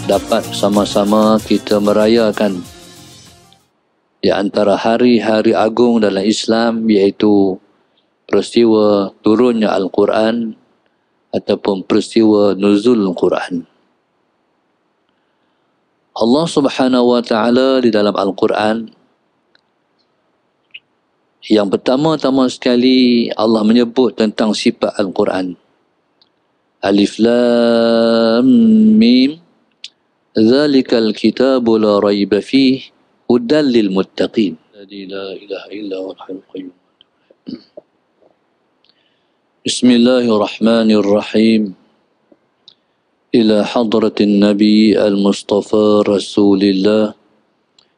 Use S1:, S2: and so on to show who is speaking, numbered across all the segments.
S1: dapat sama-sama kita merayakan di antara hari-hari agung dalam Islam, iaitu peristiwa turunnya Al-Quran ataupun peristiwa nuzul Al-Quran. Allah Subhanahu wa Ta'ala di dalam Al-Quran, yang pertama-tama sekali Allah menyebut tentang sifat Al-Quran. Alif Lam Mim, Zalikal kitabu la raiba fih, hudan lil muttaqin. La ilaha illa huwal hayyul qayyum. Bismillahirrahmanirrahim. إلى حضرة النبي المصطفى رسول الله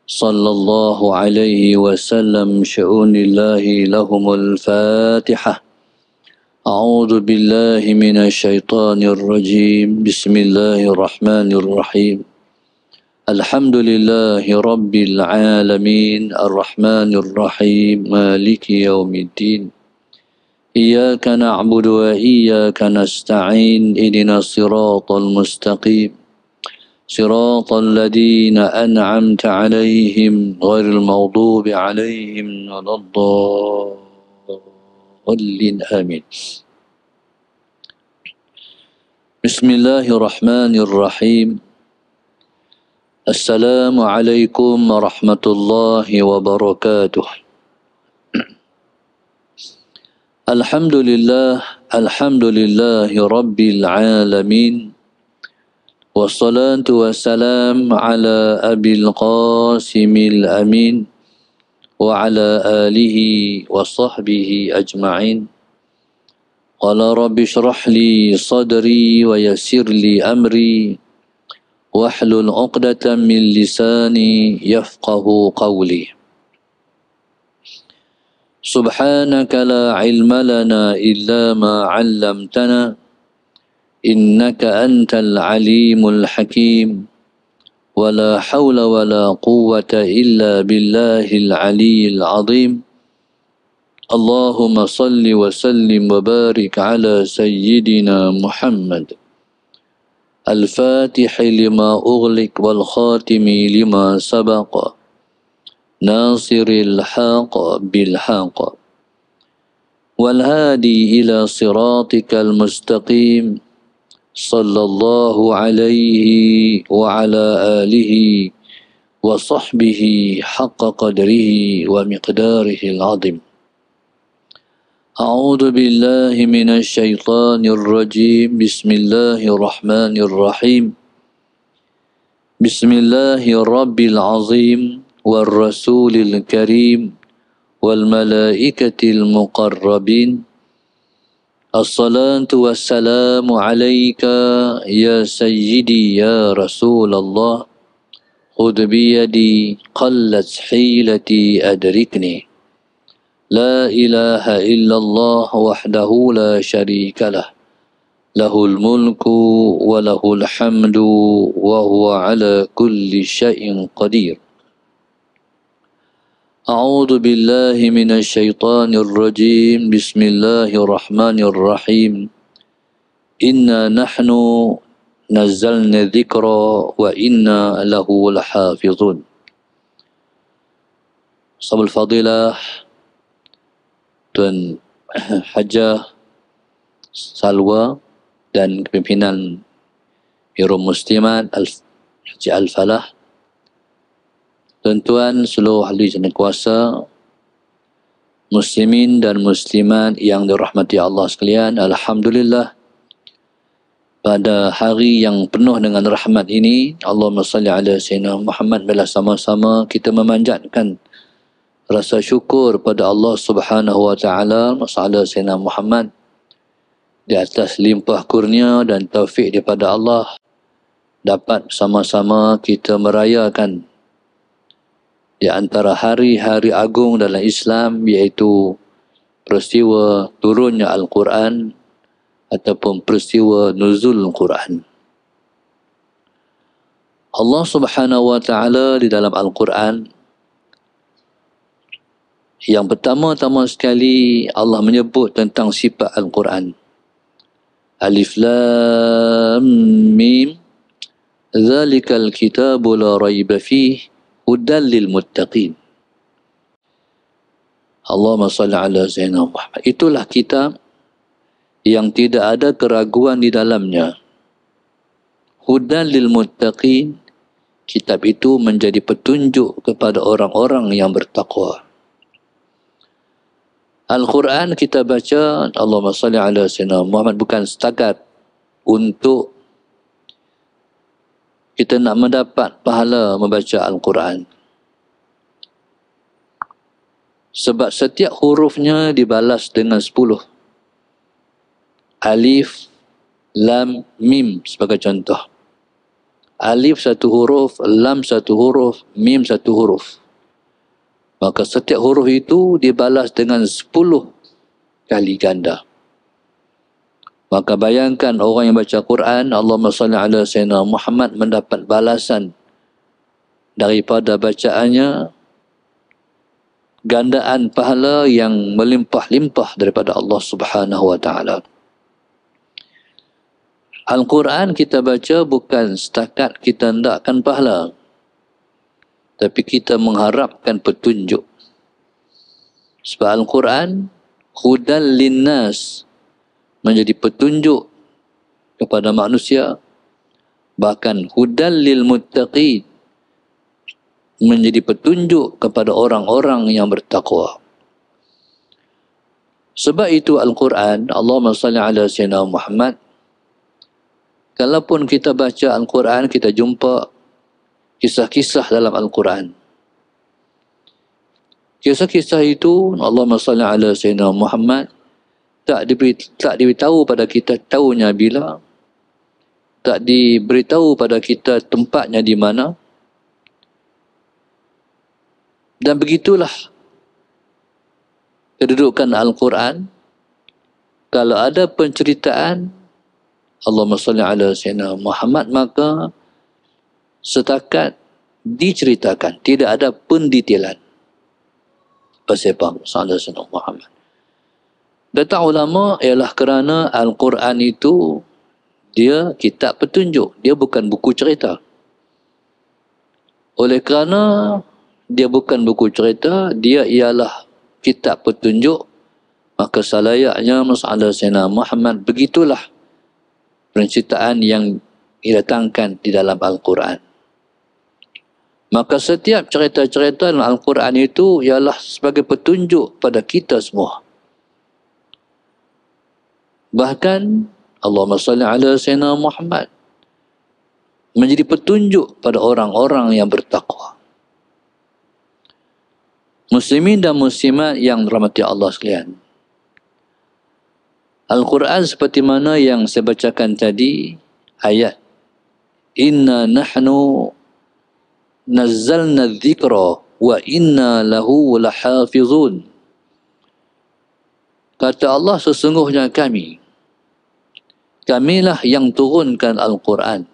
S1: صلى الله عليه وسلم شؤون الله لهم الفاتحة. أعوذ بالله من الشيطان الرجيم. بسم الله الرحمن الرحيم. الحمد لله رب العالمين الرحمن الرحيم مالك يوم الدين. إياك نعبد وإياك نستعين. اهدنا الصراط المستقيم صراط الذين أنعمت عليهم غير المغضوب عليهم ولا الضالين آمين. بسم الله الرحمن الرحيم. السلام عليكم ورحمة الله وبركاته. Alhamdulillah Rabbil Alamin. Wassalatu wassalam ala Abil Qasimil Amin wa ala alihi wa sahbihi ajma'in. Qala rabbi shrah li sadri wa yassir li amri wahlul 'uqdatam min lisani yafqahu qawli. Subhanaka la ilma lana illa ma 'allamtana innaka antal alimul hakim wa la hawla wa la quwwata illa billahil aliyyil azim. Allahumma salli wa sallim wa barik ala sayyidina Muhammad al-fatihi lima ughliq wal khatimi lima sabaqa Nasiril haqq bil haqq wal hadi ila siratikal mustaqim sallallahu alaihi wa ala alihi wa sahbihi haqqa qadrihi wa miqdarihil azim. A'udzu billahi minasy syaithanir rajim. Bismillahirrahmanirrahim. Bismillahirabbil azim والرسول الكريم والملائكة المقربين. الصلاة والسلام عليك يا سيدي يا رسول الله. خذ بيدي قلت حيلتي أدركني. لا إله إلا الله وحده لا شريك له. له الملك وله الحمد وهو على كل شيء قدير. أعوذ بالله من الشيطان الرجيم. بسم الله الرحمن الرحيم. إنا نحن نزلنا الذكر وإنا له لحافظون. Sahabat Fadilah, Tuan Hajah Salwa dan kepimpinan Biro Muslimat Haji Al-Falah, tuan-tuan seluruh ahli jana kuasa, muslimin dan muslimat yang dirahmati Allah sekalian, alhamdulillah pada hari yang penuh dengan rahmat ini, Allahumma salli ala sayyidina Muhammad, bila sama-sama kita memanjatkan rasa syukur pada Allah Subhanahu wa taala, masalah sayyidina Muhammad di atas limpah kurnia dan taufik daripada Allah, dapat sama-sama kita merayakan di antara hari-hari agung dalam Islam, iaitu peristiwa turunnya Al-Quran ataupun peristiwa nuzul Al-Quran. Allah Subhanahu wa Ta'ala di dalam Al-Quran, yang pertama-tama sekali Allah menyebut tentang sifat Al-Quran. Alif Lam Mim, Dzalikal kitabu la raiba fihi hudan lil muttaqin. Allahumma salli ala Sayyidina Muhammad. Itulah kitab yang tidak ada keraguan di dalamnya. Hudan lil muttaqin. Kitab itu menjadi petunjuk kepada orang-orang yang bertakwa. Al-Quran kita baca, Allahumma salli ala Sayyidina Muhammad, bukan setakat untuk kita nak mendapat pahala membaca Al-Quran. Sebab setiap hurufnya dibalas dengan 10. Alif, lam, mim sebagai contoh. Alif satu huruf, lam satu huruf, mim satu huruf. Maka setiap huruf itu dibalas dengan 10 kali ganda. Maka bayangkan orang yang baca Quran, Allahumma salli ala Sayyidina Muhammad, mendapat balasan daripada bacaannya, gandaan pahala yang melimpah-limpah daripada Allah Subhanahu wa taala. Al-Quran kita baca bukan setakat kita hendakkan pahala, tapi kita mengharapkan petunjuk. Sebab Al-Quran hudan linnas, menjadi petunjuk kepada manusia, bahkan hudan lil muttaqin, menjadi petunjuk kepada orang-orang yang bertakwa. Sebab itu Al-Quran, Allahumma salli ala Sayyidina Muhammad, kalaupun kita baca Al-Quran, kita jumpa kisah-kisah dalam Al-Quran. Kisah-kisah itu, Allahumma salli ala Sayyidina Muhammad, tak diberitahu pada kita tahunya bila, tak diberitahu pada kita tempatnya di mana. Dan begitulah kedudukan Al-Quran. Kalau ada penceritaan Allahumma salli ala Sayyidina Muhammad, maka setakat diceritakan, tidak ada pendetailan. Pasal Sayyidina Muhammad. Kata ulama ialah kerana Al-Quran itu dia kitab petunjuk, dia bukan buku cerita. Oleh kerana dia bukan buku cerita, dia ialah kitab petunjuk, maka selayaknya masalah Sayyidina Muhammad begitulah penceritaan yang didatangkan di dalam Al-Quran. Maka setiap cerita-cerita dalam Al-Quran itu ialah sebagai petunjuk pada kita semua. Bahkan Allahumma salli ala Sayyidina Muhammad menjadi petunjuk pada orang-orang yang bertakwa. Muslimin dan muslimat yang dirahmati Allah sekalian, Al-Quran seperti mana yang saya bacakan tadi, ayat inna nahnu nazzalna dzikra wa inna lahu lahafizun. Kata Allah, sesungguhnya kamilah yang turunkan Al-Quran,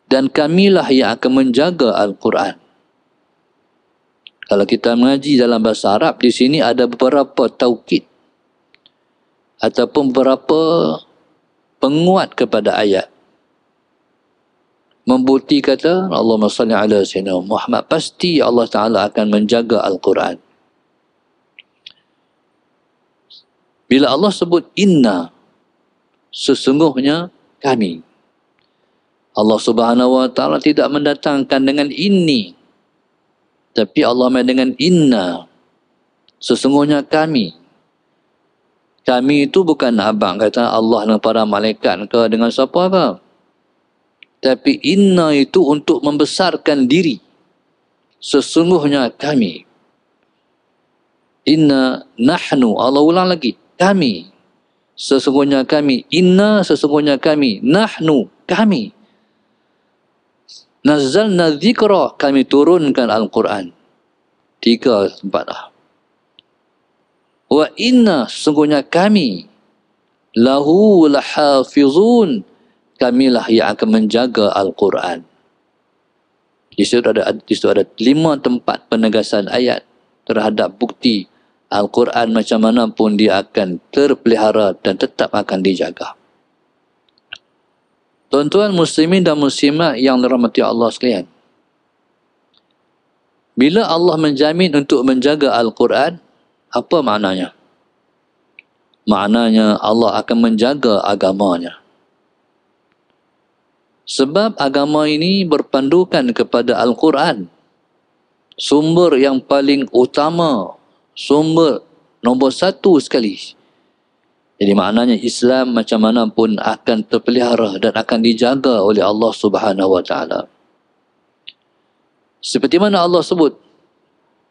S1: dan kamilah yang akan menjaga Al-Quran. Kalau kita mengaji dalam bahasa Arab, di sini ada beberapa taukid ataupun beberapa penguat kepada ayat. Membukti kata Allahumma salli ala Sayyidina Muhammad, pasti Allah Ta'ala akan menjaga Al-Quran. Bila Allah sebut inna, sesungguhnya kami, Allah Subhanahu wa Ta'ala tidak mendatangkan dengan ini, tapi Allah main dengan inna, sesungguhnya kami. Kami itu bukan abang kata Allah dan para malaikat ke dengan siapa ke, tapi inna itu untuk membesarkan diri. Sesungguhnya kami. Inna nahnu, Allah ulang lagi, kami. Sesungguhnya kami. Inna, sesungguhnya kami. Nahnu, kami. Nazzalna dzikra, kami turunkan Al-Quran. 3 tempat dah. Wa inna, sesungguhnya kami. Lahu lahafizun, kamilah yang akan menjaga Al-Quran. Di situ ada 5 tempat penegasan ayat terhadap bukti Al-Quran macam mana pun dia akan terpelihara dan tetap akan dijaga. Tuan-tuan muslimin dan muslimat yang dirahmati Allah sekalian, bila Allah menjamin untuk menjaga Al-Quran, apa maknanya? Maknanya Allah akan menjaga agamanya. Sebab agama ini berpandukan kepada Al-Quran, sumber yang paling utama, sumber nombor satu sekali. Jadi maknanya Islam macam mana pun akan terpelihara dan akan dijaga oleh Allah Subhanahu Wa Taala. Seperti mana Allah sebut,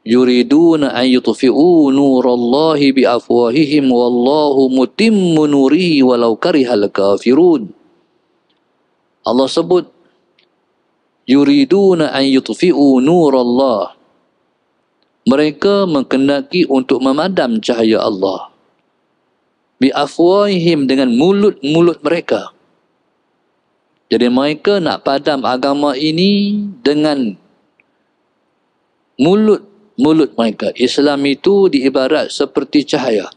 S1: yuriduna an yutfi'u nurallahi biafwahihim wallahu mutimmu nurihi walau karihal kafirun. Allah sebut yuriduna an yutfi'u nurallah. Mereka menghendaki untuk memadam cahaya Allah. Biafwahihim, dengan mulut-mulut mereka. Jadi mereka nak padam agama ini dengan mulut mereka. Islam itu diibarat seperti cahaya.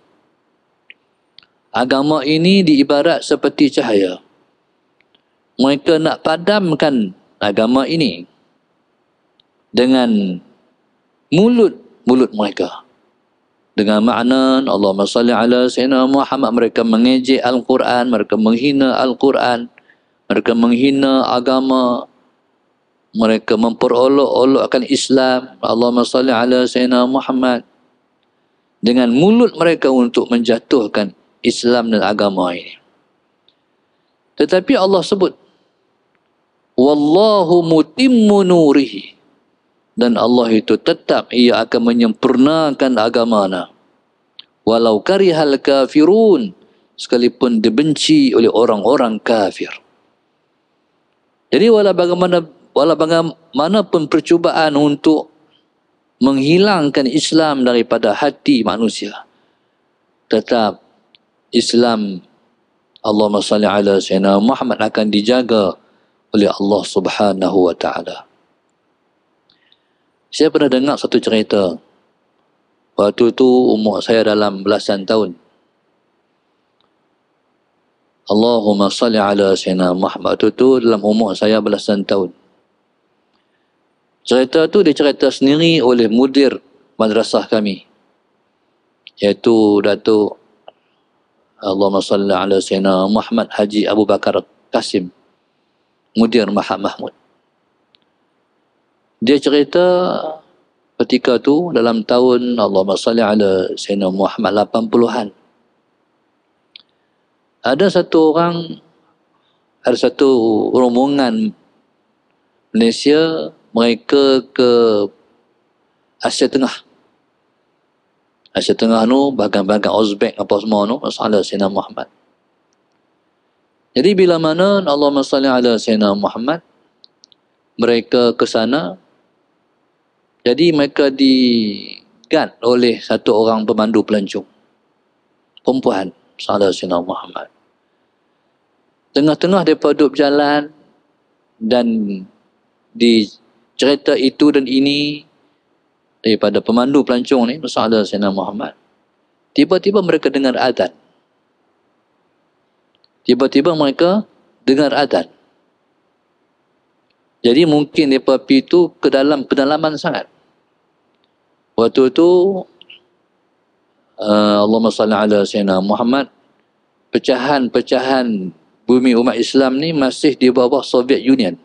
S1: Agama ini diibarat seperti cahaya. Mereka nak padamkan agama ini dengan mulut mereka. Dengan makna Allahumma salli ala sayyidina Muhammad, mereka mengejek Al-Quran, mereka menghina Al-Quran, mereka menghina agama, mereka memperolok-olokkan Islam. Allahumma salli ala sayyidina Muhammad. Dengan mulut mereka untuk menjatuhkan Islam dan agama ini. Tetapi Allah sebut wallahu mutimmu nurihi, dan Allah itu tetap ia akan menyempurnakan agamanya. Walau karihal kafirun, sekalipun dibenci oleh orang-orang kafir. Jadi walau bagaimana pun percubaan untuk menghilangkan Islam daripada hati manusia, tetap Islam, Allahumma salli ala sayyidina Muhammad, akan dijaga oleh Allah Subhanahu Wa Taala. Saya pernah dengar satu cerita. Waktu itu umur saya dalam belasan tahun. Allahumma salli ala sayyidina Muhammad. Waktu itu dalam umur saya belasan tahun. Cerita itu dicerita sendiri oleh mudir madrasah kami, iaitu Datuk Allahumma salli ala sayyidina Muhammad Haji Abu Bakar Kasim, mudir Mahat Mahmud. Dia cerita ketika tu dalam tahun Allahumma salli ala sayyidina Muhammad 80-an. Ada satu rombongan Malaysia, mereka ke Asia Tengah. Asia Tengah tu bahagian-bahagian Uzbek apa semua tu, masalah sayyidina Muhammad. Jadi bila mana Allahumma salli ala sayyidina Muhammad, mereka ke sana. Jadi mereka digat oleh satu orang pemandu pelancong, perempuan, salah sayyidina Muhammad. Tengah-tengah mereka duduk berjalan, dan di cerita itu dan ini daripada pemandu pelancong ni, salah sayyidina Muhammad, tiba-tiba mereka dengar azan. Tiba-tiba mereka dengar azan. Jadi mungkin mereka pergi itu ke dalam pedalaman sangat. Waktu itu Allahumma salli ala sayyidina Muhammad, pecahan-pecahan bumi umat Islam ni masih di bawah Soviet Union.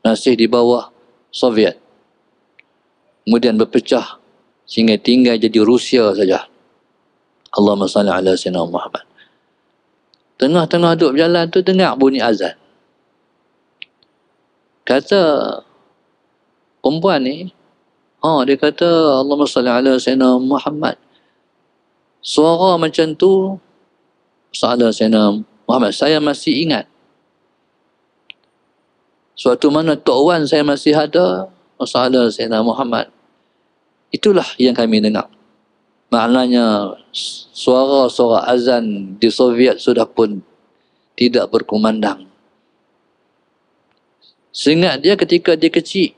S1: Masih di bawah Soviet. Kemudian berpecah sehingga tinggal jadi Rusia saja. Allahumma salli ala sayyidina Muhammad. Tengah-tengah duduk berjalan tu dengar bunyi azan. Kata perempuan ni, dia kata Allahumma salli ala sayyidina Muhammad. Suara macam tu, salli ala sayyidina Muhammad, saya masih ingat. Suatu mana Tok Wan saya masih ada, salli ala sayyidina Muhammad. Itulah yang kami dengar. Maknanya suara-suara azan di Soviet sudah pun tidak berkumandang. Seingat dia ketika dia kecil,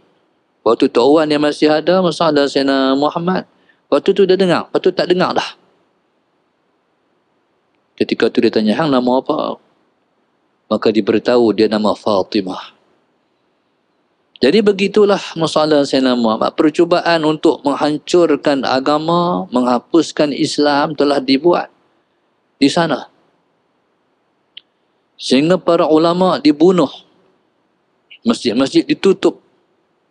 S1: waktu Tok Wan yang masih ada, masalah Sayyidina Muhammad, waktu tu dia dengar, waktu tu tak dengar dah. Ketika tu dia tanya, hang nama apa? maka diberitahu dia nama Fatimah. Jadi begitulah masalah Sayyidina Muhammad. Percubaan untuk menghancurkan agama, menghapuskan Islam telah dibuat di sana. Sehingga para ulama dibunuh. Masjid-masjid ditutup.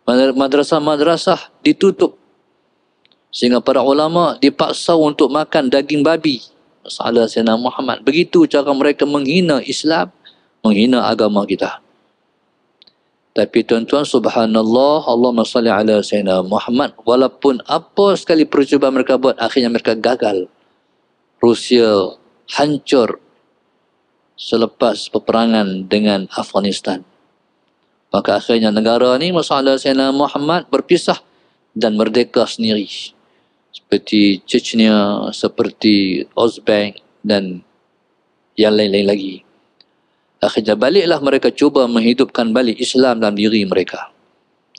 S1: Madrasah-madrasah ditutup. Sehingga para ulama dipaksa untuk makan daging babi. Masalah Sayyidina Muhammad. Begitu cara mereka menghina Islam, menghina agama kita. Tapi tuan-tuan, subhanallah, Allahumma salli ala Sayyidina Muhammad, walaupun apa sekali percubaan mereka buat, akhirnya mereka gagal. Rusia hancur selepas peperangan dengan Afghanistan. Maka akhirnya negara ni, masalah Sayyidina Muhammad, berpisah dan merdeka sendiri. Seperti Chechnya, seperti Uzbek dan yang lain-lain lagi. Akhirnya baliklah mereka cuba menghidupkan balik Islam dalam diri mereka.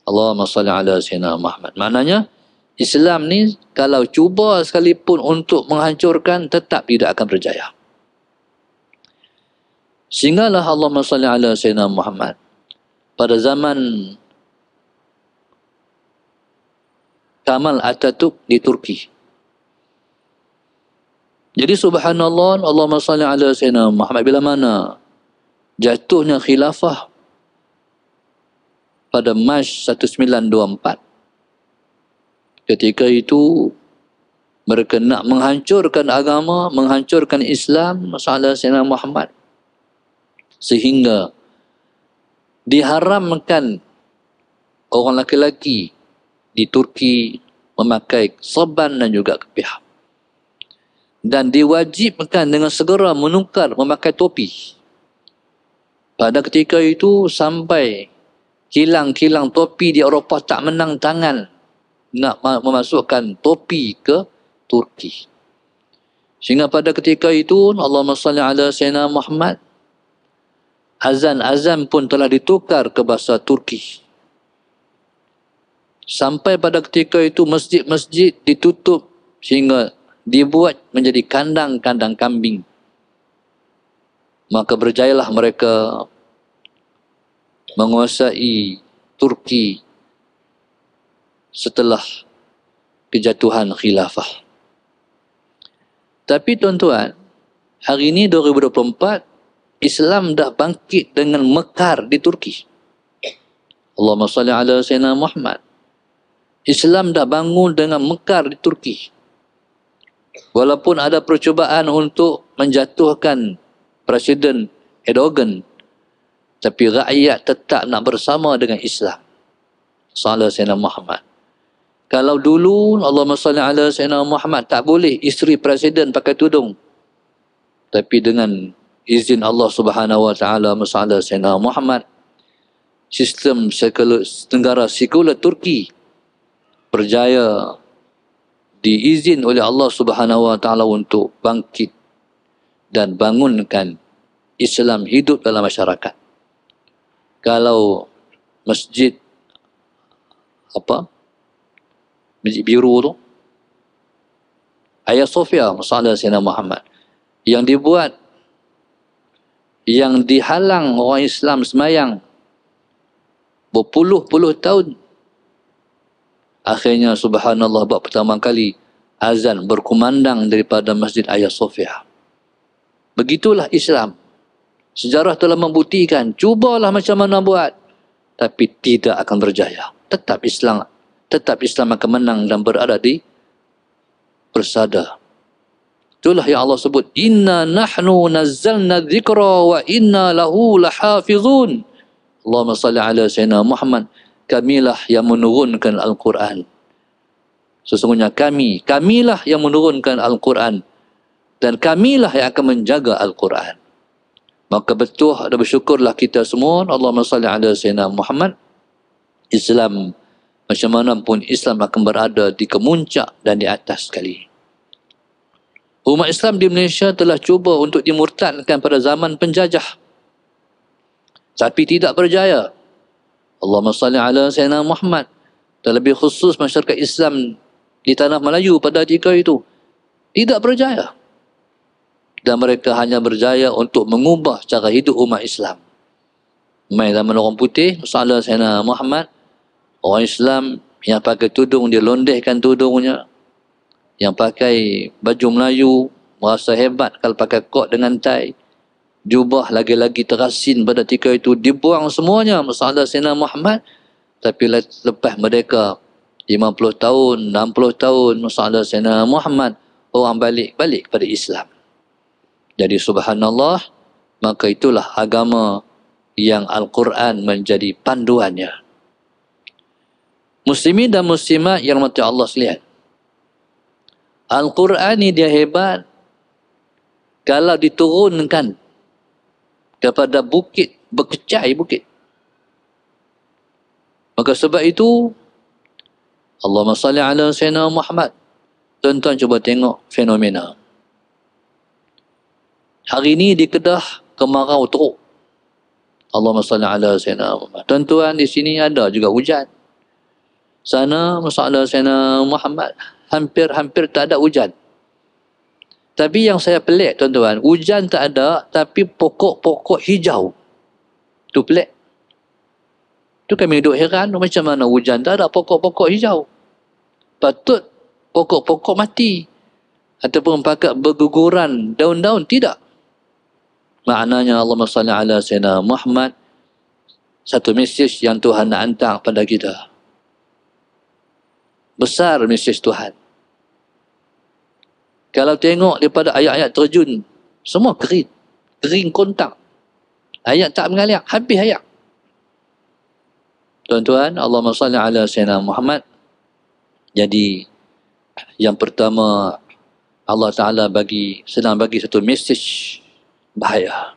S1: Allahumma salli ala Sayyidina Muhammad. Maknanya, Islam ni kalau cuba sekalipun untuk menghancurkan, tetap tidak akan berjaya. Sehinggalah Allahumma salli ala Sayyidina Muhammad. Pada zaman Kamal Atatürk di Turki. Jadi subhanallah, Allahumma salli ala Sayyidina Muhammad, bila mana jatuhnya khilafah pada Mac 1924. Ketika itu mereka nak menghancurkan agama, menghancurkan Islam, masalah Sayyidina Muhammad. Sehingga diharamkan orang lelaki di Turki memakai sorban dan juga kepiah. Dan diwajibkan dengan segera menukar memakai topi. Pada ketika itu sampai kilang-kilang topi di Eropah tak menang tangan nak memasukkan topi ke Turki. Sehingga pada ketika itu, Allahumma salli ala Sayyidina Muhammad, azan-azan pun telah ditukar ke bahasa Turki. Sampai pada ketika itu masjid-masjid ditutup sehingga dibuat menjadi kandang-kandang kambing. Maka berjayalah mereka menguasai Turki setelah kejatuhan khilafah. Tapi tuan-tuan, hari ini 2024, Islam dah bangkit dengan mekar di Turki. Allahumma salli ala Sayyidina Muhammad. Islam dah bangun dengan mekar di Turki. Walaupun ada percubaan untuk menjatuhkan Presiden Erdogan, tapi rakyat tetap nak bersama dengan Islam. Salah Sayyidina Muhammad. Kalau dulu Allahumma salli ala Sayyidina Muhammad, tak boleh isteri presiden pakai tudung. Tapi dengan izin Allah Subhanahu wa taala, masalah Sayyidina Muhammad, sistem negara sekular Turki berjaya diizin oleh Allah Subhanahu wa taala untuk bangkit dan bangunkan Islam hidup dalam masyarakat. Kalau masjid Masjid Biru tu, Hagia Sophia, masalah Sayyidina Muhammad, yang dibuat, yang dihalang orang Islam semayang berpuluh-puluh tahun. Akhirnya subhanallah, buat pertama kali azan berkumandang daripada Masjid Hagia Sophia. Begitulah Islam. Sejarah telah membuktikan, cubalah macam mana buat, tapi tidak akan berjaya. Tetap Islam akan menang dan berada di bersada. Itulah yang Allah sebut, inna nahnu nazzalna dzikra wa inna lahu lahafizun. Allahumma salli ala Sayyidina Muhammad. Kamilah yang menurunkan Al-Quran. Sesungguhnya kamilah yang menurunkan Al-Quran, dan kamilah yang akan menjaga Al-Quran. Maka betul dan bersyukurlah kita semua. Allahumma salli ala Sayyidina Muhammad. Islam, macam mana pun Islam akan berada di kemuncak dan di atas sekali. Umat Islam di Malaysia telah cuba untuk dimurtadkan pada zaman penjajah, tapi tidak berjaya. Allahumma salli ala Sayyidina Muhammad. Terlebih khusus masyarakat Islam di Tanah Melayu pada ketika itu tidak berjaya. dan mereka hanya berjaya untuk mengubah cara hidup umat Islam. Mai zaman orang putih, masalah Sayyidina Muhammad, orang Islam yang pakai tudung dia londehkan tudungnya, yang pakai baju Melayu merasa hebat kalau pakai kot dengan tai, jubah lagi-lagi terasin pada ketika itu dibuang semuanya masalah Sayyidina Muhammad. Tapi lepas mereka 50 tahun, 60 tahun masalah Sayyidina Muhammad, orang balik kepada Islam. Jadi subhanallah, maka itulah agama yang Al-Quran menjadi panduannya. Muslimin dan muslimat yang rahmati Allah sekalian, Al-Quran ni dia hebat kalau diturunkan kepada bukit, berkecai bukit. Maka sebab itu Allahumma salli ala Sayyidina Muhammad. Tuan-tuan cuba tengok fenomena. Hari ini di Kedah kemarau teruk. Allahumma salli ala Sayyidina Muhammad. Tuan-tuan di sini ada juga hujan. Sana masalah Sayyidina Muhammad hampir tak ada hujan. Tapi yang saya pelik tuan-tuan, hujan tak ada tapi pokok-pokok hijau. Tu pelik. Tu kami duduk heran, macam mana hujan tak ada pokok-pokok hijau. Patut pokok-pokok mati ataupun pakat berguguran daun-daun, tidak. Maknanya Allahumma salli ala Sayyidina Muhammad, satu mesej yang Tuhan nak hantar pada kita. Besar mesej Tuhan. Kalau tengok daripada ayat-ayat terjun, semua kering kontak. Ayat tak mengalir, habis ayat. Tuan-tuan, Allahumma salli ala Sayyidina Muhammad. Jadi yang pertama, Allah Ta'ala sedang bagi satu mesej bahaya.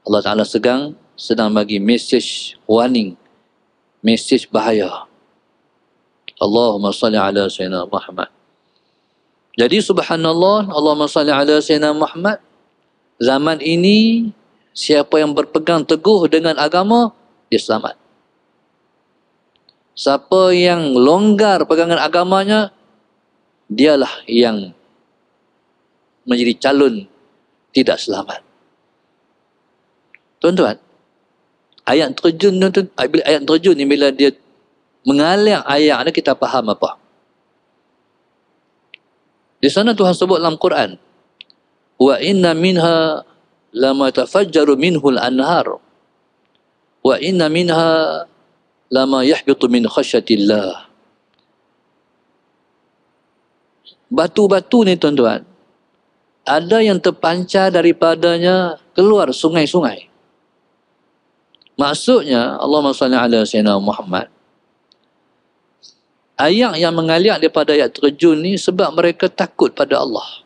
S1: Allah Ta'ala sedang bagi mesej warning, mesej bahaya. Allahumma salli ala Sayyidina Muhammad. Jadi subhanallah, Allahumma salli ala Sayyidina Muhammad. Zaman ini, siapa yang berpegang teguh dengan agama, dia selamat. Siapa yang longgar pegangan agamanya, dialah yang menjadi calon tidak selamat. Tuan-tuan, ayat terjun ni bila dia mengalir ayat ni, kita faham apa? Di sana Tuhan sebut dalam Quran, wa inna minha lama tafajjaru minhul anhar wa inna minha lama yahbitu min khasyatillah. Batu-batu ni tuan-tuan, ada yang terpancar daripadanya keluar sungai-sungai. Maksudnya, Allahumma salli ala Sayyidina Muhammad, ayat yang mengalir daripada ayat terjun ni sebab mereka takut pada Allah.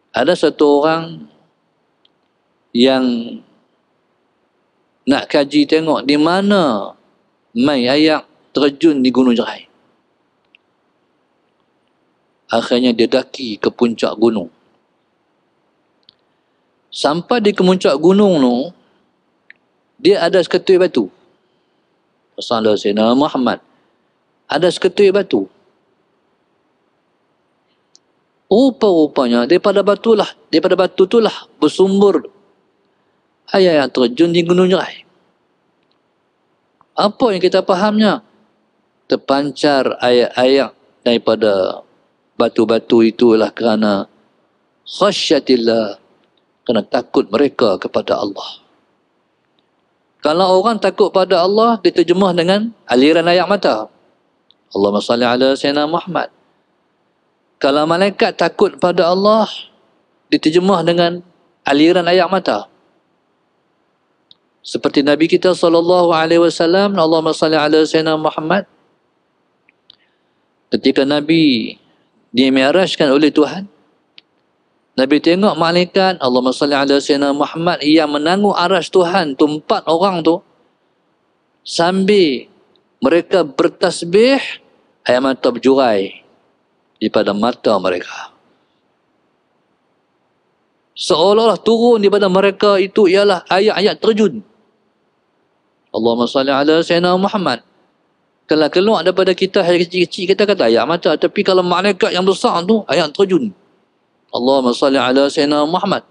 S1: Ada satu orang yang nak kaji tengok di mana mai ayat terjun di Gunung Jerai. Akhirnya dia daki ke puncak gunung. Sampai di puncak gunung tu, dia ada seketui batu. Rasulullah Sayyidina Muhammad ada seketui batu. Rupa-rupanya daripada batu itulah bersumber ayat yang terjun di Gunung Jerai. Apa yang kita fahamnya? Terpancar ayat-ayat daripada batu-batu itulah kerana khasyatillah, kerana takut mereka kepada Allah. Kalau orang takut pada Allah, diterjemah dengan aliran ayat mata. Allahumma salli ala Sayyidina Muhammad. Kalau malaikat takut pada Allah, diterjemah dengan aliran ayat mata. Seperti Nabi kita SAW, Allahumma salli ala Sayyidina Muhammad. Ketika Nabi dimi'rajkan oleh Tuhan, Nabi tengok malaikat, Allahumma salli ala Sayyidina Muhammad, yang menanggung arasy Tuhan tu, 4 orang tu, sambil mereka bertasbih, air mata berjurai daripada mata mereka. Seolah-olah turun daripada mereka itu ialah ayat-ayat terjun. Allahumma salli ala Sayyidina Muhammad. Kalau keluar daripada kita yang kecil-kecil, kita kata air mata. Tapi kalau malaikat yang besar tu, air terjun. Allahumma salli ala Sayyidina Muhammad.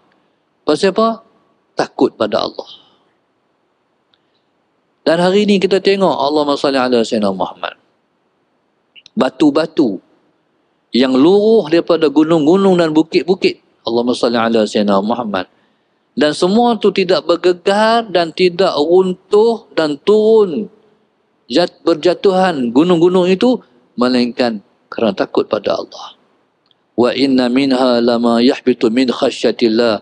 S1: Pasal apa? Takut pada Allah. Dan hari ini kita tengok Allahumma salli ala Sayyidina Muhammad. Batu-batu yang luruh daripada gunung-gunung dan bukit-bukit. Allahumma salli ala Sayyidina Muhammad. Dan semua tu tidak bergegar dan tidak runtuh dan turun berjatuhan gunung-gunung itu, melainkan kerana takut pada Allah. Wa inna minha lama yahbitu min khasyatillah.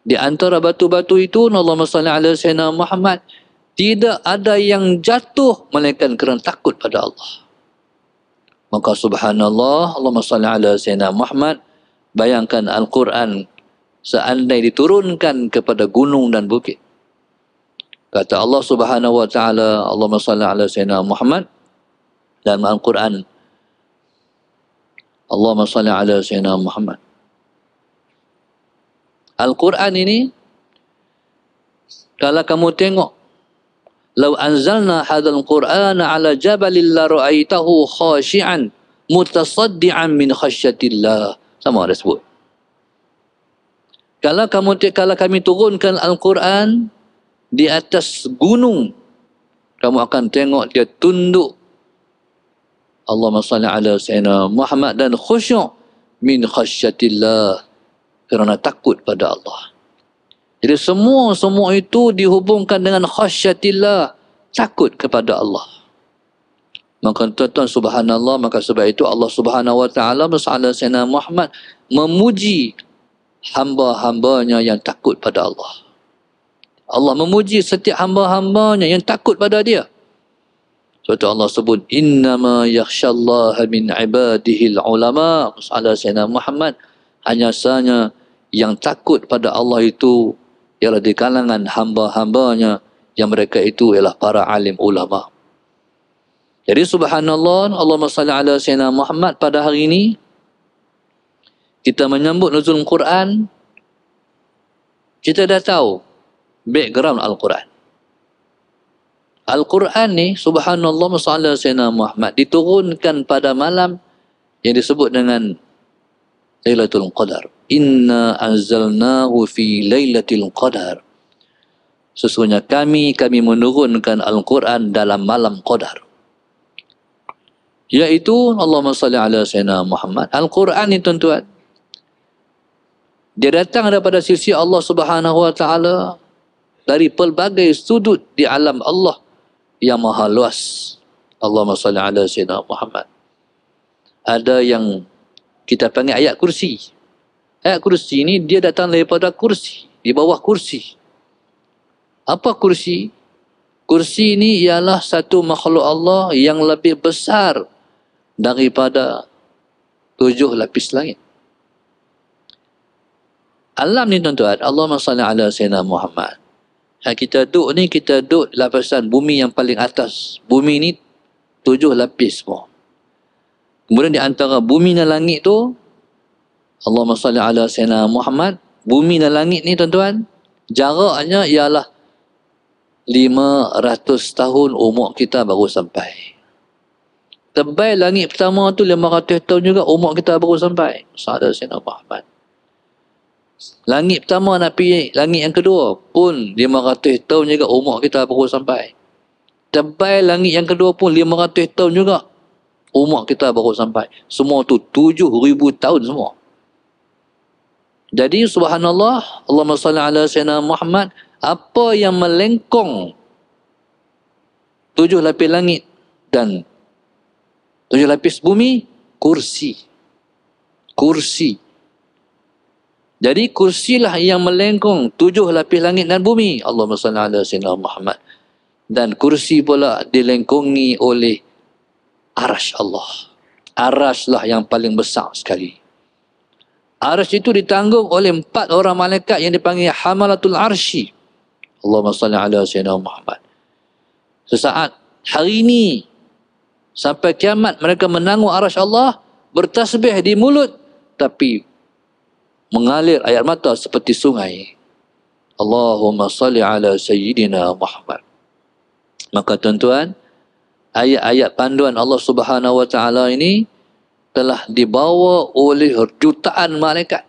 S1: Di antara batu-batu itu, Allahumma salli ala Sayyidina Muhammad, tidak ada yang jatuh melainkan kerana takut pada Allah. Maka subhanallah, Allahumma salli ala Sayyidina Muhammad, bayangkan Al-Quran seandainya diturunkan kepada gunung dan bukit. Kata Allah Subhanahu wa taala, Allahumma salli ala Sayyidina Muhammad, dalam Al-Quran, Allahumma salli ala Sayyidina Muhammad. Al-Quran ini, kalau kamu tengok, "Lau anzalna hadzal Qur'ana 'ala jabalin la ra'aitahu khashi'an mutasaddian min khasyatillah." Sama ada sebut. Kalau kami turunkan Al-Quran di atas gunung, kamu akan tengok dia tunduk. Allahumma salli ala Sayyidina Muhammad, dan khusyuk min khasyatillah, kerana takut pada Allah. Jadi semua itu dihubungkan dengan khasyatillah, takut kepada Allah. Maka tuan-tuan subhanallah, maka sebab itu Allah Subhanahu wa taala bersama Sayyidina Muhammad memuji hamba-hambanya yang takut pada Allah. Allah memuji setiap hamba-hambanya yang takut pada dia. Sebab itu Allah sebut, innama yakhshallaha min ibadihil ulama. Masalah Sayyidina Muhammad, hanya sahaja yang takut pada Allah itu ialah di kalangan hamba-hambanya, yang mereka itu ialah para alim ulama. Jadi subhanallah, Allahumma salli ala Sayyidina Muhammad, pada hari ini kita menyambut nuzul Quran, kita dah tahu background Al-Quran. Al-Quran ni, subhanallah, masalah Sayyidina Muhammad, diturunkan pada malam yang disebut dengan Lailatul Qadar. Inna anzalnahu fi Lailatul Qadar. Sesungguhnya kami menurunkan Al-Quran dalam malam Qadar. Iaitu, Allahumma salli ala Sayyidina Muhammad. Al-Quran ni tuan-tuan, dia datang daripada sisi Allah Subhanahu wa taala, dari pelbagai sudut di alam Allah yang maha luas. Allahumma salli ala Sayyidina Muhammad. Ada yang kita panggil ayat kursi. Ayat kursi ini dia datang daripada kursi, di bawah kursi. Apa kursi? Kursi ini ialah satu makhluk Allah yang lebih besar daripada 7 lapis langit. Alam ni tuan-tuan, Allahumma salli ala Sayyidina Muhammad. Kita duduk ni, kita duduk lapisan bumi yang paling atas. Bumi ni 7 lapis semua. Kemudian di antara bumi dan langit tu, Allahumma salli ala Sayyidina Muhammad, bumi dan langit ni tuan-tuan, jaraknya ialah 500 tahun umur kita baru sampai. Tebal langit pertama tu 500 tahun juga umur kita baru sampai. Sallallahu alaihi wasallam. Langit pertama nak pergi langit yang kedua pun 500 tahun juga umur kita baru sampai. Tebal langit yang kedua pun 500 tahun juga umur kita baru sampai. Semua tu 7,000 tahun semua. Jadi subhanallah, Allahumma salli ala Sayyidina Muhammad, apa yang melengkung 7 lapis langit dan 7 lapis bumi? Kursi. Kursi. Jadi kursilah yang melengkung 7 lapis langit dan bumi. Allahumma salli ala Sayyidina Muhammad. Dan kursi pula dilengkungi oleh arasy Allah. Arasy lah yang paling besar sekali. Arasy itu ditanggung oleh 4 orang malaikat yang dipanggil Hamalatul Arsy. Allahumma salli ala Sayyidina Muhammad. Sesaat hari ini sampai kiamat mereka menanggung arasy Allah, bertasbih di mulut, tapi mengalir air mata seperti sungai. Allahumma salli ala Sayyidina Muhammad. Maka tuan-tuan, ayat-ayat panduan Allah Subhanahu wa taala ini telah dibawa oleh jutaan malaikat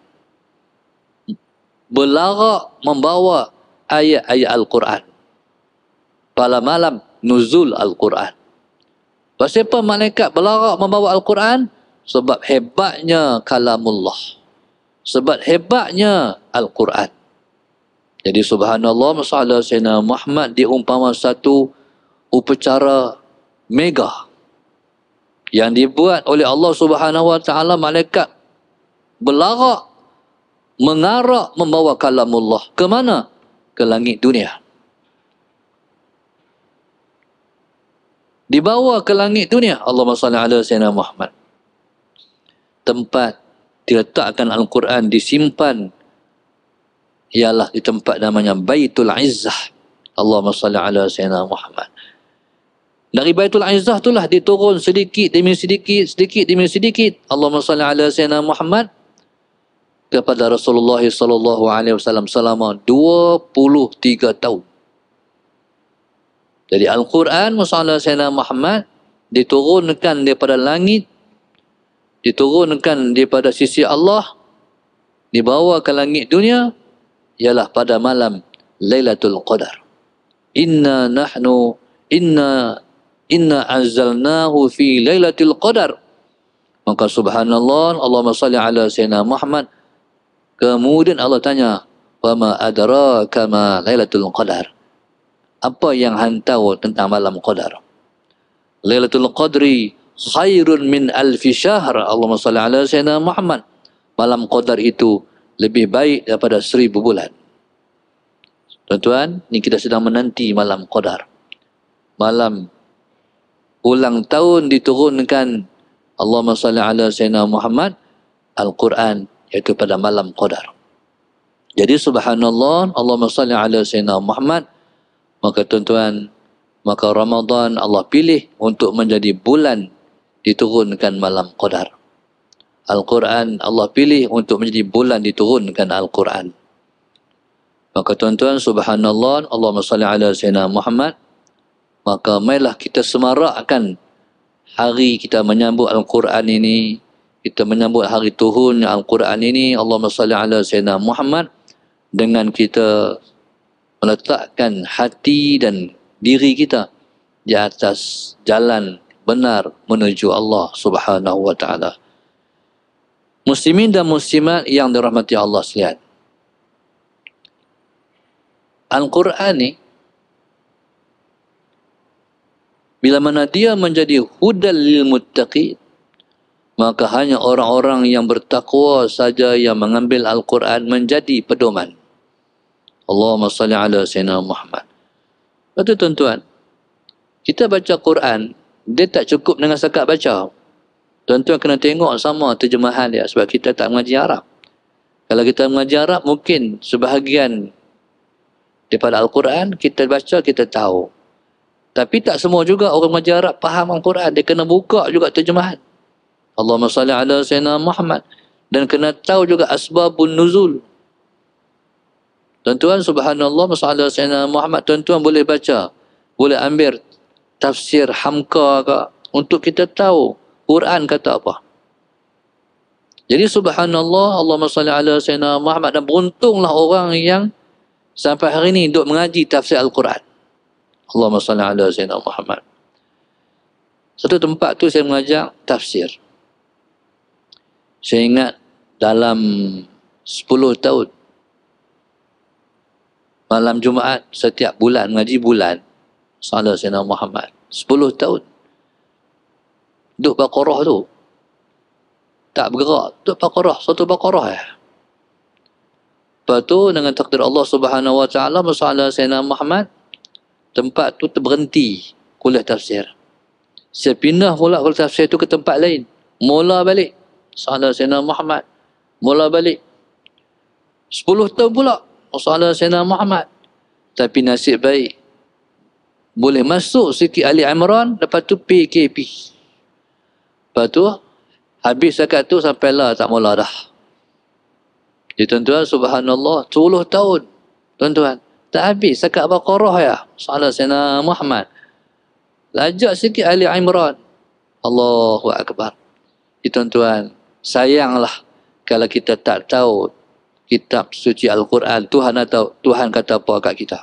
S1: berlarak membawa ayat-ayat Al-Quran pada malam nuzul Al-Quran. Pasal apa malaikat berlarak membawa Al-Quran? Sebab hebatnya kalamullah. Sebab hebatnya Al-Quran. Jadi subhanallah, masalah Sayyidina Muhammad diumpama satu upacara mega yang dibuat oleh Allah Subhanahu wa taala. Malaikat berlarak mengarak membawa kalamullah ke mana? Ke langit dunia. Dibawa ke langit dunia. Allahumma salli ala Sayyidina Muhammad. Tempat diletakkan Al-Quran, disimpan, ialah di tempat namanya Baitul Izzah. Allahumma salli ala Sayyidina Muhammad. Dari Baitul Izzah itulah diturun sedikit demi sedikit, sedikit demi sedikit. Allahumma salli ala Sayyidina Muhammad kepada Rasulullah sallallahu alaihi wasallam selama 23 tahun. Jadi Al-Quran masalah Sayyidina Muhammad diturunkan daripada langit, diturunkan daripada sisi Allah, dibawa ke langit dunia, ialah pada malam Lailatul Qadar. Inna anzalnahu fi Lailatul Qadar. Maka subhanallah, Allahumma salli ala Sayyidina Muhammad. Kemudian Allah tanya, "Wama adraka ma Lailatul Qadar?" Apa yang hantau tentang malam Qadar? Lailatul Qadri khairun min alfi syahr. Allahumma salli ala Sayyidina Muhammad. Malam Qadar itu lebih baik daripada 1000 bulan. Tuan-tuan, ni kita sedang menanti malam Qadar. Malam ulang tahun diturunkan Allahumma salli ala Sayyidina Muhammad Al-Quran, iaitu pada malam Qadar. Jadi subhanallah, Allahumma salli ala Sayyidina Muhammad. Maka tuan-tuan, maka Ramadan Allah pilih untuk menjadi bulan diturunkan malam Qadar. Al-Quran Allah pilih untuk menjadi bulan diturunkan Al-Quran. Maka tuan-tuan, subhanallah, Allahumma salli ala Sayyidina Muhammad. Maka marilah kita semarakkan hari kita menyambut Al-Quran ini, kita menyambut hari turunnya Al-Quran ini, Allahumma salli ala Sayyidina Muhammad, dengan kita meletakkan hati dan diri kita di atas jalan benar menuju Allah Subhanahu wa taala. Muslimin dan muslimat yang dirahmati Allah sekalian. Al-Quran ni bila mana dia menjadi hudal lil muttaqin, maka hanya orang-orang yang bertakwa saja yang mengambil Al-Quran menjadi pedoman. Allahumma salli ala Sayyidina Muhammad. Betul tuan-tuan, kita baca Quran, dia tak cukup dengan setakat baca. Tuan-tuan kena tengok sama terjemahan dia, sebab kita tak mengaji Arab. Kalau kita mengaji Arab, mungkin sebahagian daripada Al-Quran kita baca, kita tahu. Tapi tak semua juga orang mengaji Arab faham Al-Quran. Dia kena buka juga terjemahan. Allahumma salli ala Sayyidina Muhammad. Dan kena tahu juga asbabun nuzul. Tuan-tuan, subhanallah, masalah Sayyidina Muhammad, tuan-tuan boleh baca, boleh ambil tafsir Hamka ke, untuk kita tahu Quran kata apa. Jadi subhanallah, Allahumma salli ala Sayyidina Muhammad. Dan beruntunglah orang yang sampai hari ini duduk mengaji tafsir Al-Quran. Allahumma salli ala Sayyidina Muhammad. Satu tempat tu saya mengajar tafsir. Saya ingat dalam 10 tahun, malam Jumaat setiap bulan, mengaji bulan, salah Sayyidina Muhammad. 10 tahun. Duduk Baqarah tu. Tak bergerak. Duduk Baqarah. Satu Baqarah ya. Lepas tu dengan takdir Allah Subhanahu wa taala, masalah Sayyidina Muhammad, tempat tu terberhenti kuliah tafsir. Saya pindah pula kuliah tafsir tu ke tempat lain. Mula balik. Salah Sayyidina Muhammad. Mula balik. 10 tahun pula. Salah Sayyidina Muhammad. Tapi nasib baik, boleh masuk sikit Ali Imran, lepas tu PKP. Lepas tu, habis zakat tu sampailah tak mula dah. Jadi tuan-tuan, subhanallah, 10 tahun. Tuan-tuan, tak habis zakat Baqarah ya. Salah Sayyidina Muhammad. Lajak sikit Ali Imran. Allahu Akbar. Tuan-tuan, sayanglah kalau kita tak tahu kitab suci Al-Quran. Tuhan kata apa kat kita.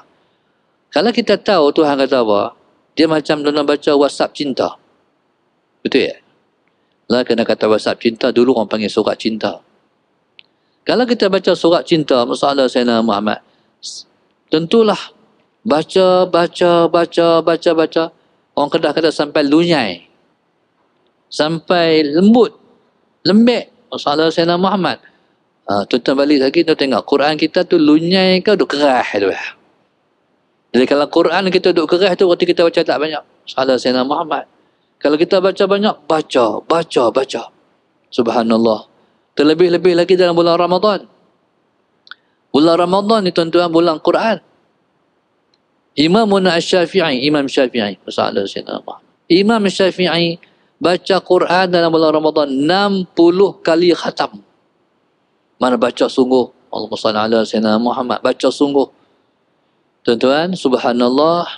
S1: Kalau kita tahu Tuhan kata apa, dia macam tuan baca WhatsApp cinta. Betul ya? Lah kena kata WhatsApp cinta, dulu orang panggil surat cinta. Kalau kita baca surat cinta masalah Sayyidina Muhammad, tentulah baca. Orang Kedah kata sampai lunyai. Sampai lembek masalah Sayyidina Muhammad. Tuan-tuan balik lagi, tuan tengok Quran kita tu lunyai ke duk kerah tu. Jadi kalau Quran kita duk kerah tu, berarti kita baca tak banyak masalah Sayyidina Muhammad. Kalau kita baca banyak, baca. Subhanallah. Terlebih-lebih lagi dalam bulan Ramadan. Bulan Ramadan ni tuan-tuan bulan Quran. Imam Syafi'i, masalah Sayyidina Muhammad. Imam Syafi'i baca Quran dalam bulan Ramadan 60 kali khatam. Mana baca sungguh. Allahumma salli ala Sayyidina Muhammad. Baca sungguh. Tuan-tuan, subhanallah.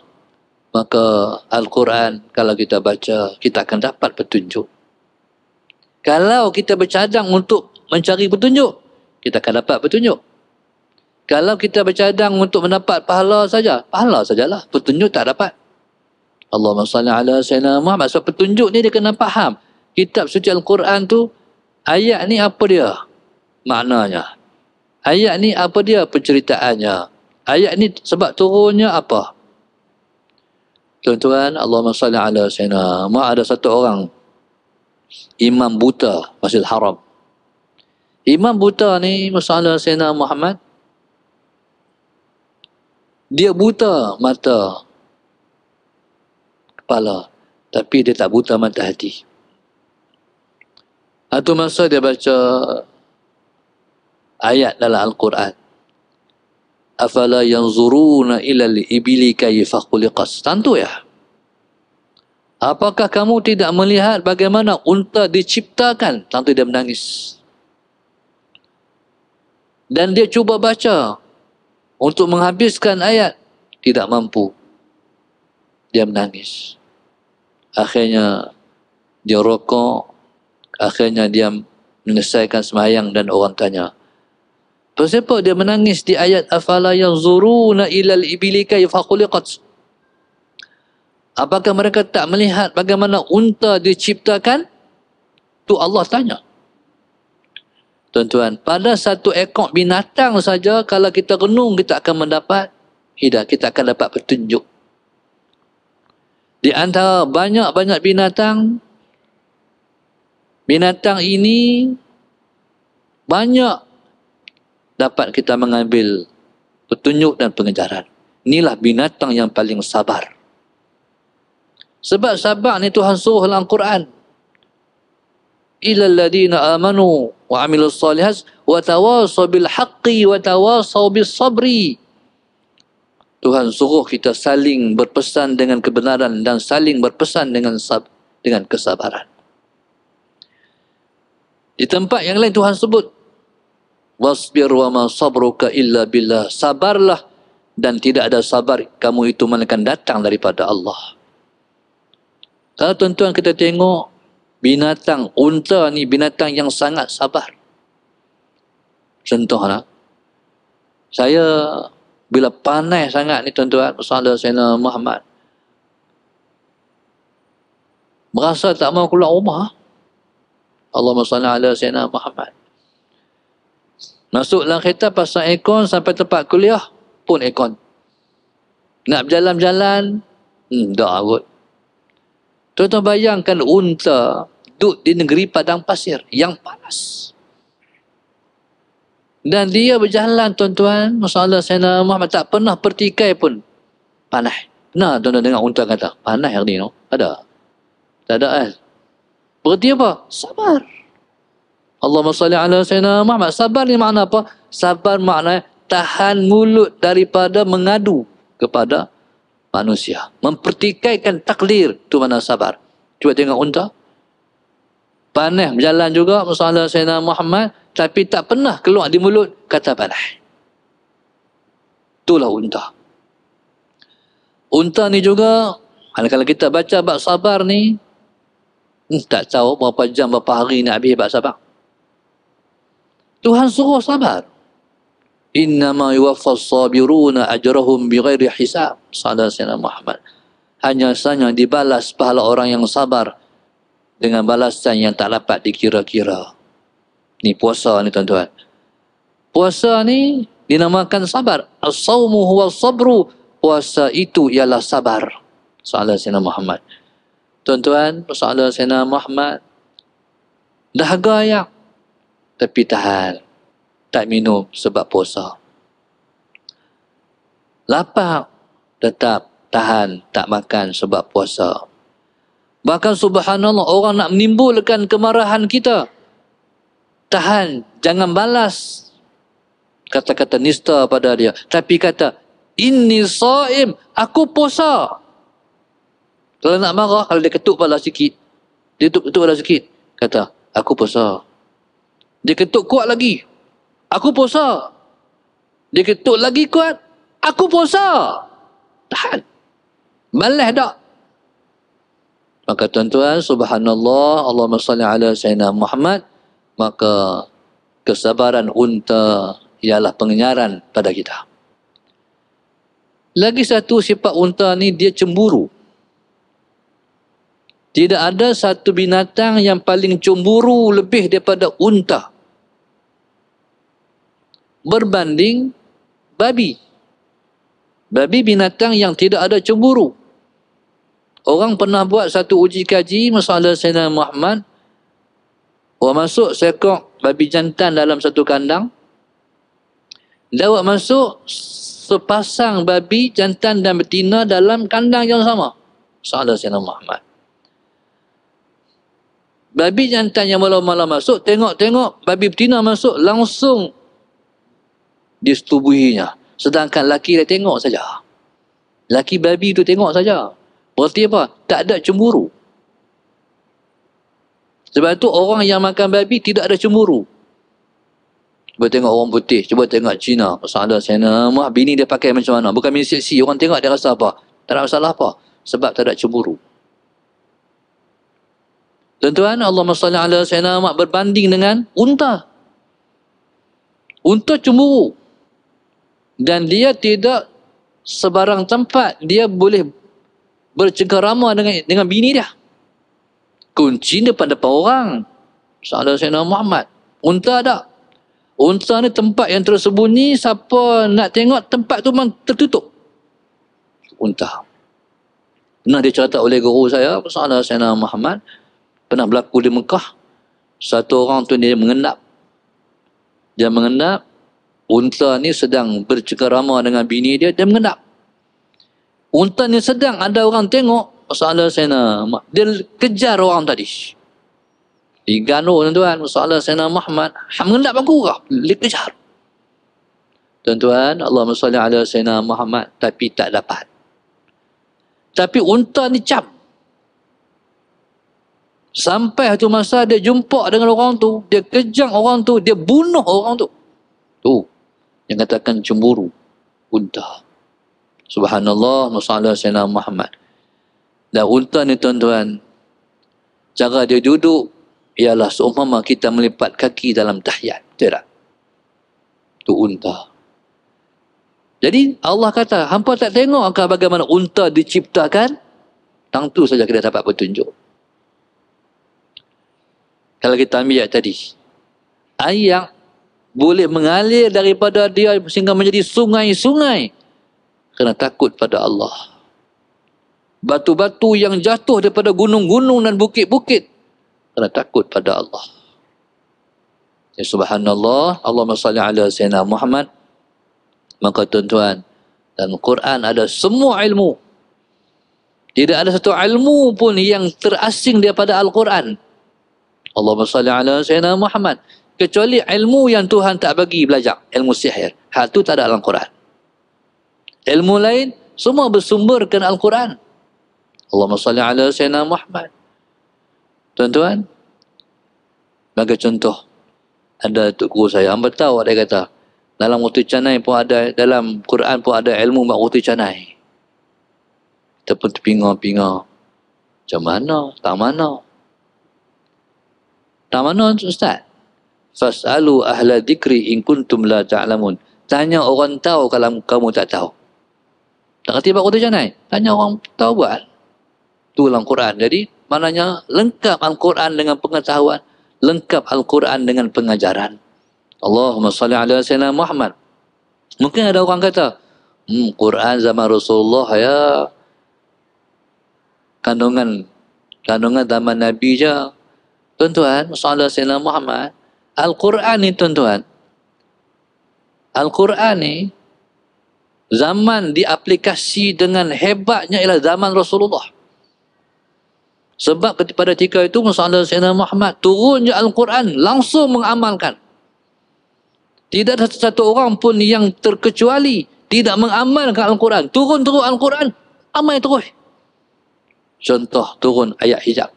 S1: Maka Al-Quran kalau kita baca, kita akan dapat petunjuk. Kalau kita bercadang untuk mencari petunjuk, kita akan dapat petunjuk. Kalau kita bercadang untuk mendapat pahala sajalah. Petunjuk tak dapat. Allahumma salli ala Sayyidina Muhammad. Sebab petunjuk ni dia kena faham. Kitab suci Al-Quran tu, ayat ni apa dia? Maknanya. Ayat ni apa dia? Penceritaannya. Ayat ni sebab turunnya apa? Tuan-tuan, Allahumma salli ala Sayyidina Muhammad. Ada satu orang imam buta Masjidil Haram. Imam buta ni masalah Sayyidina Muhammad. Dia buta mata kepala, tapi dia tak buta mata hati. Satu masa dia baca ayat dalam Al-Quran. Afala yanzuruna ilal ibili kayfa khuliqat. Tentu ya. Apakah kamu tidak melihat bagaimana unta diciptakan? Tentu dia menangis. Dan dia cuba baca untuk menghabiskan ayat, tidak mampu. Dia menangis. Akhirnya dia rokok. Akhirnya dia menyelesaikan sembahyang dan orang tanya, kenapa dia menangis di ayat afala yanzuruna ilal ibili kayfa khuliqat? Apakah mereka tak melihat bagaimana unta diciptakan? Tu Allah tanya. Tuan-tuan, pada satu ekor binatang saja, kalau kita renung, kita akan mendapat hidayah, kita akan dapat petunjuk. Di antara banyak-banyak binatang, binatang ini banyak dapat kita mengambil petunjuk dan pengejaran. Inilah binatang yang paling sabar. Sebab sabar ni Tuhan suruh dalam Quran. Illal ladina amanu wa amilus solihat wa tawasaw bil haqqi wa tawasaw bis sabri. Tuhan suruh kita saling berpesan dengan kebenaran dan saling berpesan dengan kesabaran. Di tempat yang lain Tuhan sebut wasbir wa ma sabruka illa billah. Sabarlah dan tidak ada sabar kamu itu melainkan datang daripada Allah. Kalau tuan-tuan kita tengok binatang unta ni binatang yang sangat sabar. Contohnya, saya bila panas sangat ni tuan-tuan, masalah Sayyidina Muhammad, merasa tak mau keluar rumah. Allahumma salli ala Sayyidina Muhammad. Masuk dalam kereta pasang aircon sampai tempat kuliah pun aircon. Nak berjalan-jalan, dah kot. Tuan-tuan bayangkan unta duduk di negeri padang pasir yang panas. Dan dia berjalan tuan-tuan, masalah Sayyidina Muhammad tak pernah pertikai pun panas. Nah, tuan-tuan dengar unta kata, panas hari ni no? Ada? Tak ada kan? Berarti apa? Sabar. Allahumma salli ala Sayyidina Muhammad. Sabar ni makna apa? Sabar makna tahan mulut daripada mengadu kepada manusia. Mempertikaikan takdir, tu mana sabar. Cuba tengok unta. Panas berjalan juga masalah Sayyidina Muhammad, tapi tak pernah keluar di mulut kata panas. Itulah unta. Unta ni juga Kalau kita baca bab sabar ni, tak tahu berapa jam, berapa hari nak habis bab sabar. Tuhan suruh sabar. Innama yuwaffas sabiruna ajrahum bighairi hisab. Sallallahu alaihi Muhammad. Hanya saja dibalas pahala orang yang sabar dengan balasan yang tak dapat dikira-kira. Ni puasa ni tuan-tuan. Puasa ni dinamakan sabar. As-sawmu huwa sabru. Puasa itu ialah sabar. Sallallahu alaihi Muhammad. Tuan-tuan, sallallahu alaihi Muhammad. Dahaga ya. Tapi tahan. Tak minum sebab puasa. Lapar. Tetap tahan. Tak makan sebab puasa. Bahkan subhanallah, orang nak menimbulkan kemarahan kita. Tahan. Jangan balas kata-kata nista pada dia. Tapi kata, inni shaim. Aku puasa. Kalau nak marah, kalau dia ketuk kepala sikit. Dia ketuk kepala sikit. Kata, aku puasa. Dia ketuk kuat lagi. Aku puasa. Dia ketuk lagi kuat. Aku puasa. Tahan. Malah tak. Maka tuan-tuan, subhanallah, Allahumma salli ala Sayyidina Muhammad. Maka kesabaran unta ialah pengenaran pada kita. Lagi satu sifat unta ni, dia cemburu. Tidak ada satu binatang yang paling cemburu lebih daripada unta. Berbanding babi. Babi binatang yang tidak ada cemburu. Orang pernah buat satu uji kaji masalah Sayyidina Muhammad. Orang masuk seekor babi jantan dalam satu kandang. Dia awak masuk sepasang babi jantan dan betina dalam kandang yang sama. Sahabat Sayyidina Muhammad. Babi jantan yang malam-malam masuk, tengok-tengok babi betina masuk, langsung disetubuhinya. Sedangkan laki dia tengok saja. Laki babi tu tengok saja. Berarti apa? Tak ada cemburu. Sebab tu orang yang makan babi tidak ada cemburu. Cuba tengok orang putih, cuba tengok Cina. Masalah sana, bini dia pakai macam mana? Bukan bini seksi, orang tengok dia rasa apa? Tak ada masalah apa? Sebab tak ada cemburu. Tuan-tuan, Allahumma salli ala sayyidina Muhammad berbanding dengan unta. Unta cemburu. Dan dia tidak sebarang tempat dia boleh bercengkerama dengan bini dia. Kunci depan-depan orang. Sahabat Sayyidina Muhammad. Unta tak? Unta ni tempat yang tersembunyi, siapa nak tengok tempat tu memang tertutup. Unta. Pernah dicerita oleh guru saya, Sahabat Sayyidina Muhammad, pernah berlaku di Mekah. Satu orang tu dia mengendap. Dia mengendap. Unta ni sedang bercengkerama dengan bini dia, dia mengendap. Unta ni sedang ada orang tengok, masalah Sayyidina Muhammad, dia kejar orang tadi. Digano tuan-tuan, masalah Sayyidina Muhammad, mengendap aku kah? Dia kejar. Tuan-tuan, Allahumma salli ala Sayyidina Muhammad, tapi tak dapat. Tapi unta ni cap. Sampai satu masa dia jumpa dengan orang tu, dia kejang orang tu, dia bunuh orang tu. Tu, yang katakan cemburu. Unta. Subhanallah, masalah Sayyidina Muhammad. Dan unta ni tuan-tuan, cara dia duduk ialah seumpama kita melipat kaki dalam tahiyat. Tidak. Itu unta. Jadi Allah kata, hampa tak tengok ke bagaimana unta diciptakan? Tentu saja kita dapat petunjuk. Kalau kita ambil ayat tadi, air boleh mengalir daripada dia sehingga menjadi sungai-sungai kerana takut pada Allah. Batu-batu yang jatuh daripada gunung-gunung dan bukit-bukit kerana takut pada Allah. Ya subhanallah, Allahumma salli ala Sayyidina Muhammad. Maka tuan-tuan, dalam Quran ada semua ilmu. Tidak ada satu ilmu pun yang terasing daripada Al-Quran. Allahumma salli ala Sayyidina Muhammad. Kecuali ilmu yang Tuhan tak bagi belajar. Ilmu sihir. Hal tu tak ada dalam Quran. Ilmu lain, semua bersumberkan Al-Quran. Allahumma salli ala Sayyidina Muhammad. Tuan-tuan, bagi contoh, ada tok guru saya, hamba tahu dia kata, dalam roti canai pun ada, dalam Quran pun ada ilmu bab roti canai. Kita Kita pun terpinga-pinga. Macam mana? Tak mana? Tak mana Ustaz? Fas'alu ahla dzikri in kuntum la ta'lamun. Tanya orang tahu kalau kamu tak tahu. Tak kerti baru tu jangan. Tanya orang tahu buat. Tu dalam Quran. Jadi maknanya lengkap Al-Quran dengan pengetahuan, lengkap Al-Quran dengan pengajaran. Allahumma salli ala sayyidina Muhammad. Mungkin ada orang kata, Quran zaman Rasulullah ya, kandungan zaman Nabi je. Tuan-tuan, sallallahu alaihi wasallam Muhammad, Al-Quran ni tuan-tuan, Al-Quran ni zaman diaplikasi dengan hebatnya ialah zaman Rasulullah. Sebab pada ketika itu sallallahu alaihi wasallam Muhammad turun je Al-Quran, langsung mengamalkan. Tidak ada satu orang pun yang terkecuali tidak mengamalkan Al-Quran. Turun Al-Quran, amal terus. Contoh turun ayat hijab.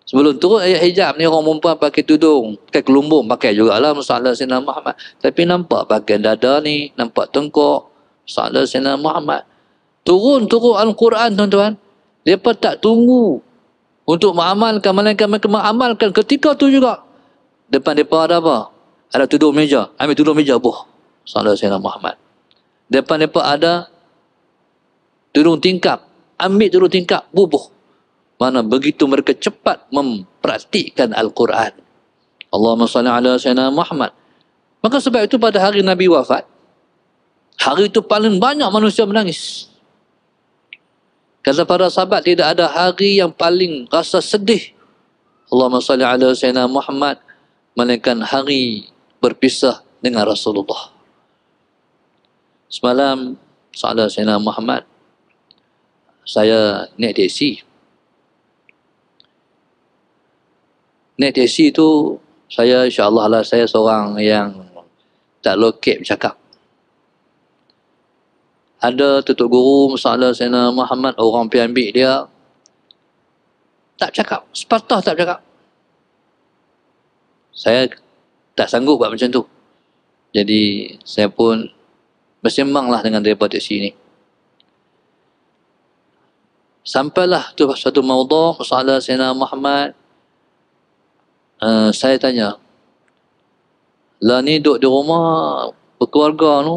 S1: Sebelum turun ayat hijab ni orang perempuan pakai tudung, pakai kelumbung, pakai jugalah sallallahu alaihi wasallam Muhammad. Tapi nampak bahagian dada ni, nampak tengkok sallallahu alaihi wasallam Muhammad. Turun Al-Quran tuan-tuan. Mereka tak tunggu untuk mengamalkan, melainkan mereka mengamalkan ketika tu juga. Depan mereka ada apa? Ada tudung meja. Ambil tudung meja buh sallallahu alaihi wasallam Muhammad. Depan mereka ada tudung tingkap. Ambil tudung tingkap, bubuh. Mana begitu mereka cepat mempraktikkan Al-Quran. Allahumma salli ala sayyidina Muhammad. Maka sebab itu pada hari Nabi wafat, hari itu paling banyak manusia menangis. Kata para sahabat, tidak ada hari yang paling rasa sedih Allahumma salli ala sayyidina Muhammad melainkan hari berpisah dengan Rasulullah. Semalam sallallahu alaihi wasallam Muhammad, saya naik teksi. Naik teksi tu, saya insyaAllah lah, saya seorang yang tak lokek bercakap. Ada tutup guru sallallahu alaihi wasallam Muhammad, orang pergi ambil dia, tak bercakap, sepatah tak bercakap. Saya tak sanggup buat macam tu. Jadi saya pun bersembanglah dengan daripada teksi ni. Sampailah tu satu maudhu' sallallahu alaihi wasallam Muhammad. Saya tanya, lah ni duduk di rumah berkeluarga tu?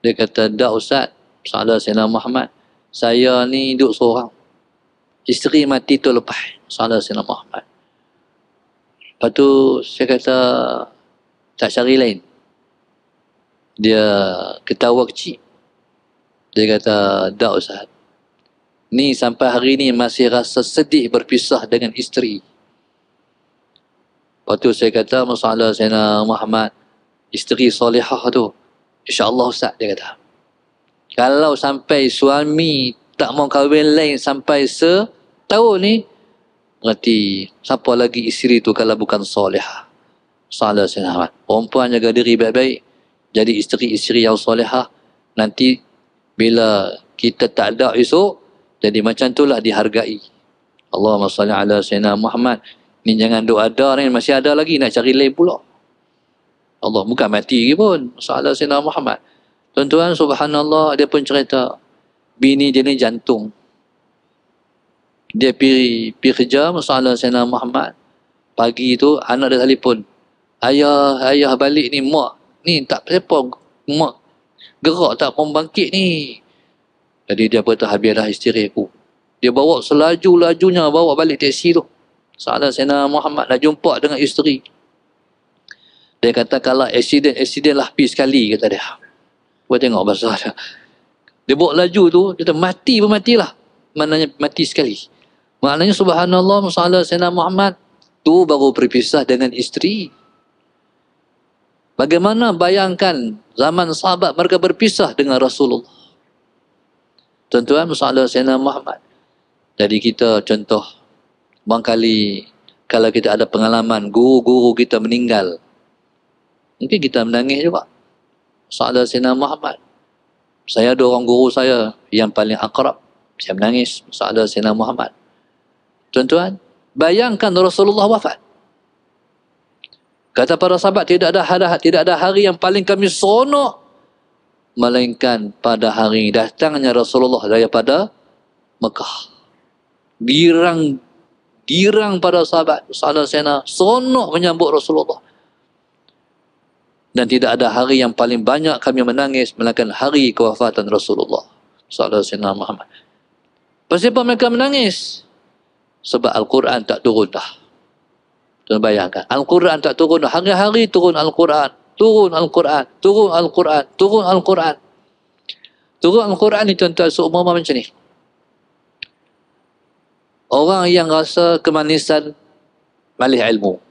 S1: Dia kata, dak Ustaz sallallahu alaihi wasallam Muhammad, saya ni duduk seorang, isteri mati tu lepas sallallahu alaihi wasallam Muhammad. Lepas tu saya kata, tak cari lain? Dia ketawa kecil. Dia kata, dak Ustaz, ni sampai hari ni masih rasa sedih berpisah dengan isteri. Lepas tu saya kata, masalah Sayyidina Muhammad, isteri solehah tu, insyaAllah Ustaz, dia kata, kalau sampai suami tak mau kahwin lain sampai setahun ni, berarti siapa lagi isteri tu kalau bukan solehah. Salah Sayyidina Muhammad. Perempuan jaga diri baik-baik, jadi isteri-isteri yang solehah. Nanti bila kita tak ada esok, jadi macam itulah dihargai. Allahumma salli ala Sayyidina Muhammad. Ni jangan duk ada ni, masih ada lagi nak cari lain pula. Allah bukan mati pun. Salah Sayyidina Muhammad. Tuan-tuan, subhanallah, dia pun cerita, bini dia ni jantung. Dia pergi kerja, salah Sayyidina Muhammad. Pagi tu anak dia telefon, ayah balik ni, mak ni tak siapa, mak gerak tak mau bangkit ni. Jadi dia kata, habislah isteri aku. Dia bawa selaju-lajunya, bawa balik teksi tu. Salah Sayyidina Muhammad dah jumpa dengan isteri. Dia kata, kalau accident lah pergi sekali, kata dia. Buat tengok bahasa dia. Dia bawa laju tu, dia kata, mati pun matilah. Maknanya mati sekali. Maknanya subhanallah, salah Sayyidina Muhammad tu baru berpisah dengan isteri. Bagaimana bayangkan zaman sahabat mereka berpisah dengan Rasulullah. Tuan-tuan, salah Sayyidina Muhammad. Jadi kita contoh, barangkali kalau kita ada pengalaman guru-guru kita meninggal, mungkin kita menangis juga. Salah Sayyidina Muhammad. Saya ada orang guru saya yang paling akrab, saya menangis. Salah Sayyidina Muhammad. Tuan-tuan, bayangkan Rasulullah wafat. Kata para sahabat, tidak ada hari yang paling kami seronok melainkan pada hari datangnya Rasulullah daripada Mekah. Girang para sahabat Sayyidina seronok menyambut Rasulullah. Dan tidak ada hari yang paling banyak kami menangis melainkan hari kewafatan Rasulullah sallallahu alaihi wasallam Muhammad. Kenapa mereka menangis? Sebab Al-Quran tak turun dah. Tuan bayangkan, Al-Quran tak turun dah. Hari-hari turun Al-Quran, turun Al-Quran, turun Al-Quran, turun Al-Quran. Turun Al-Quran ni tuan-tuan seumpama macam ni. Orang yang rasa kemanisan malih ilmu.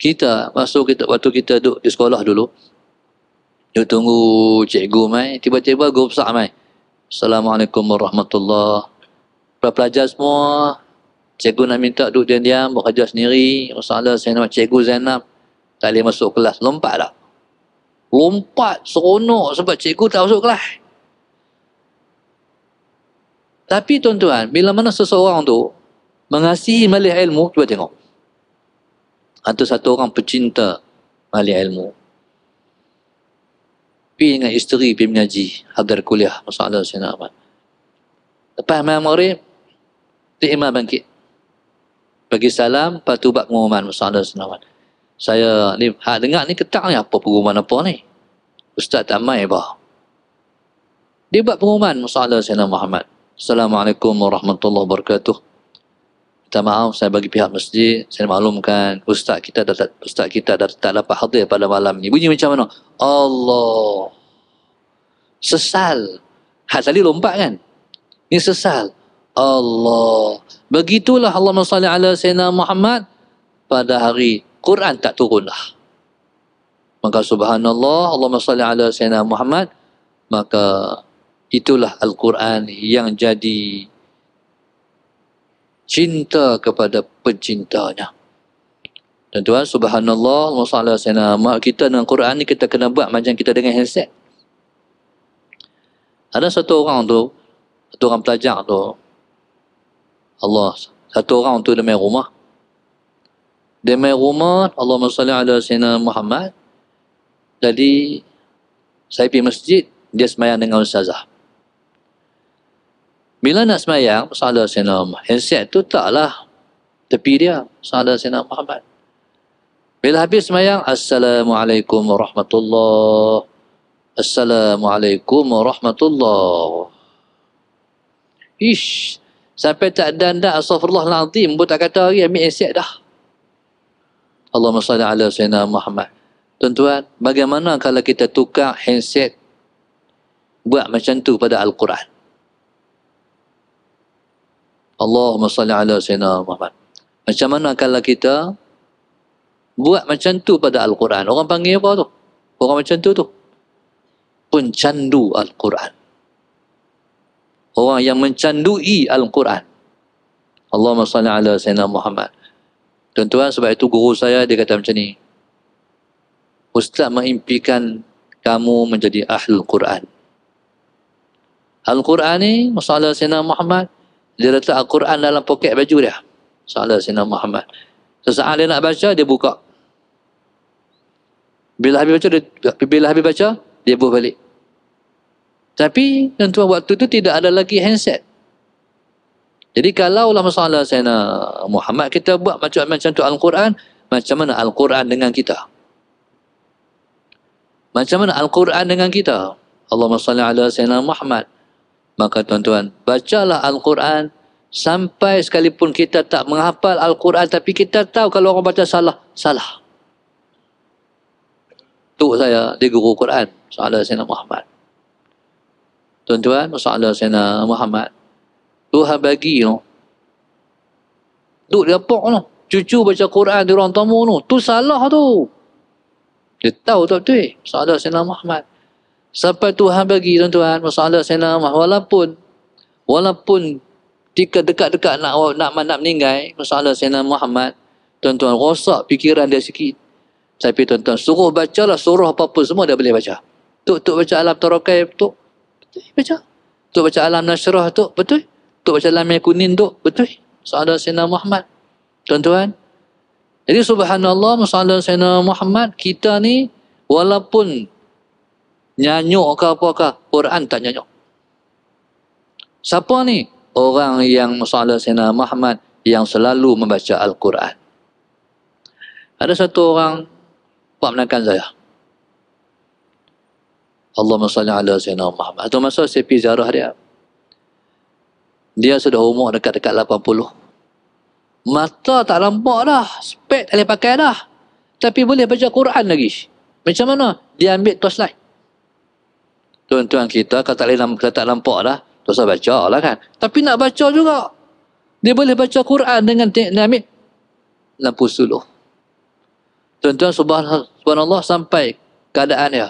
S1: Kita waktu kita duduk di sekolah dulu, duduk tunggu cikgu mai, tiba-tiba guru besar mai. Assalamualaikum warahmatullahi. Pelajar semua, cikgu nak minta duduk diam-diam, buat kerja sendiri. Masalah saya nak cikgu Zainab tak boleh masuk kelas. Lompat tak? Lompat, seronok sebab cikgu tak masuk kelas. Tapi tuan-tuan, bila mana seseorang tu mengasihi malih ilmu, cuba tengok. Atau satu orang pecinta malih ilmu. Pergi dengan isteri pergi mengaji, hadar kuliah, masalah saya nak amat. Lepas malam maghrib, imam bangkit. Bagi salam, lepas tu buat pengumuman, masalah saya nak amat. Saya ni, dengar ni ketak ni, apa pengumuman apa ni? Ustaz tak mai apa? Dia buat pengumuman, masalah saya nak Muhammad. Assalamualaikum warahmatullahi wabarakatuh. Minta maaf, saya bagi pihak masjid, saya maklumkan ustaz kita dah tak dapat hadir pada malam ni. Bunyi macam mana? Allah. Sesal. Tadi lompat kan? Ni sesal. Allah. Begitulah Allahumma salli ala Sayyidina Muhammad pada hari Quran tak turun dah. Maka subhanallah, Allahumma salli ala Sayyidina Muhammad, maka itulah Al-Quran yang jadi cinta kepada pencintanya. Dan tuan, subhanallah, Allahumma salli ala Muhammad, kita dengan Quran ni kita kena buat macam kita dengan handset. Ada satu orang pelajar tu, satu orang tu dia main rumah. Dia main rumah, Allahumma salli ala Sayyidina Muhammad. Jadi, saya pergi masjid, dia semayang dengan ustazah. Bila nak semayang, salah Sayyidina Muhammad, handset tu taklah tepi dia, salah Sayyidina Muhammad. Bila habis semayang, Assalamualaikum warahmatullahi. Assalamualaikum warahmatullahi. Ish, sampai tak dandak astaghfirullahalazim pun tak kata lagi, ambil handset dah. Allahumma salli ala Sayyidina Muhammad. Tuan-tuan, bagaimana kalau kita tukar handset buat macam tu pada Al-Quran? Allahumma salli ala Sayyidina Muhammad. Macam mana kalau kita buat macam tu pada Al-Quran? Orang panggil apa tu? Orang macam tu pencandu Al-Quran. Orang yang mencandui Al-Quran. Allahumma salli ala Sayyidina Muhammad. Tuan-tuan, sebab itu guru saya dia kata macam ni. Ustaz mengimpikan kamu menjadi ahlul Quran. Al-Quran ni, masalah Sayyidina Muhammad, dia letak Al-Quran dalam poket baju dia. Masalah Sayyidina Muhammad. Sesaat dia nak baca, dia buka. Bila habis baca, dia buh balik. Tapi, tuan-tuan, waktu tu tidak ada lagi handset. Jadi, kalau lah masalah Sayyidina Muhammad, kita buat macam tu Al-Quran, macam mana Al-Quran dengan kita? Macam mana Al-Quran dengan kita? Allahumma salli ala Sayyidina Muhammad. Maka tuan-tuan, bacalah Al-Quran sampai sekalipun kita tak menghafal Al-Quran, tapi kita tahu kalau orang baca salah. Tuk saya, dia guru Quran. Salah Sayyidina Muhammad. Tuan-tuan, salah Sayyidina Muhammad. Tuhan bagi, duduk di apok, cucu baca Quran di ruang tamu, tu salah tu. Dia tahu tak betul. Salah Sayyidina Muhammad. Sampai Tuhan bagi, tuan-tuan, masalah Sayyidina Muhammad. Walaupun ketika dekat-dekat nak meninggal, masalah Sayyidina Muhammad, tuan-tuan, rosak fikiran dia sikit. Tapi tuan-tuan, suruh bacalah surah apa-apa, semua dia boleh baca. Tuk baca Alam Tarakai, betul baca. Tuk baca Alam Nashrah, betul. Tuk baca Alam Yakunin, betul. Masalah Sayyidina Muhammad. Tuan-tuan, jadi subhanallah, masalah Sayyidina Muhammad, kita ni walaupun nyanyuk ke apa-apa, Quran tak nyanyuk. Siapa ni? Orang yang Sallallahu Sayyidina Muhammad yang selalu membaca Al-Quran. Ada satu orang buat menekan saya. Allahumma salli ala Sayyidina Muhammad. Satu masa saya pergi ziarah dia. Dia sudah umur dekat-dekat 80. Mata tak nampak dah. Spek tak boleh pakai dah. Tapi boleh baca Quran lagi. Macam mana? Dia ambil torchlight. Tuan-tuan kita kalau tak nampak dah, tak usah baca lah kan. Tapi nak baca juga. Dia boleh baca Quran dengan dia ambil lampu suluh. Tuan-tuan subhanallah sampai keadaan dia.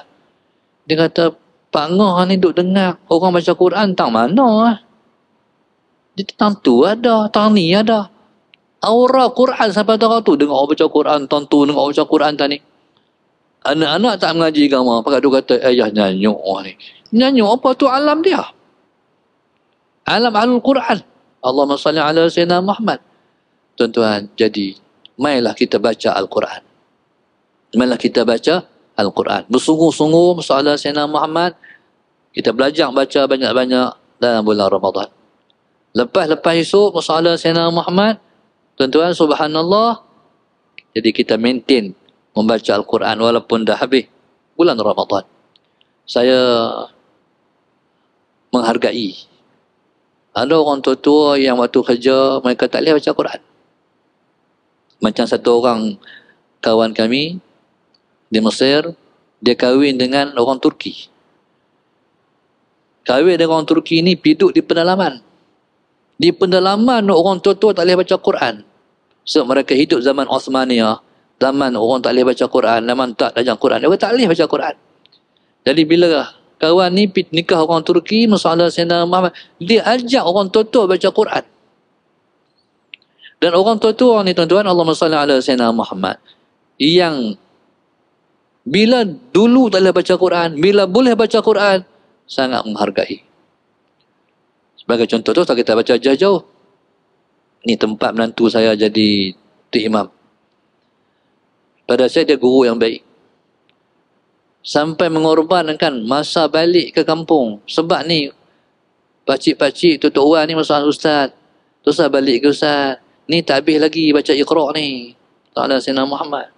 S1: Dia kata, Pak Ngah ni duduk dengar orang baca Quran tang mana lah. Dia tang tu ada, tang ni ada. Aura Quran sampai tahu tu. Dengar orang baca Quran, tang tu dengar orang baca Quran tang ni. Anak-anak tak mengaji agama. Pakat dia kata, ayah nyanyuk ni. Nyanyuk apa tu alam dia? Alam Al-Quran. Allahumma salli ala Sayyidina Muhammad. Tuan-tuan, jadi mainlah kita baca Al-Quran. Mainlah kita baca Al-Quran. Bersungguh-sungguh masalah Sayyidina Muhammad. Kita belajar baca banyak-banyak dalam bulan Ramadan. Lepas esok masalah Sayyidina Muhammad, tuan-tuan, subhanallah, jadi kita maintain membaca Al-Quran walaupun dah habis bulan Ramadan. Saya menghargai ada orang tua-tua yang waktu kerja mereka tak boleh baca Quran. Macam satu orang kawan kami di Mesir, dia kahwin dengan orang Turki. Kahwin dengan orang Turki ni hidup di pedalaman. Di pedalaman orang tua-tua tak boleh baca Quran. Sebab mereka hidup zaman Osmaniyah, zaman orang tak boleh baca Quran, zaman tak ajar Quran. Dia tak boleh baca Quran. Jadi bila kawan ni nikah orang Turki, masalah Sayyidina Muhammad, dia ajak orang tua-tua baca Quran. Dan orang tua-tua ni tuan-tuan, Allahumma salli ala Sayyidina Muhammad, yang bila dulu tak boleh baca Quran, bila boleh baca Quran, sangat menghargai. Sebagai contoh tu, kita baca jauh-jauh. Ni tempat menantu saya jadi tu imam. Pada saya dia guru yang baik. Sampai mengorbankan masa balik ke kampung. Sebab ni, pakcik-pakcik, tutup Wan ni masalah ustaz. Terus saya balik ke ustaz. Ni tak habis lagi baca Iqra' ni. Ta'ala Sayyidina Muhammad.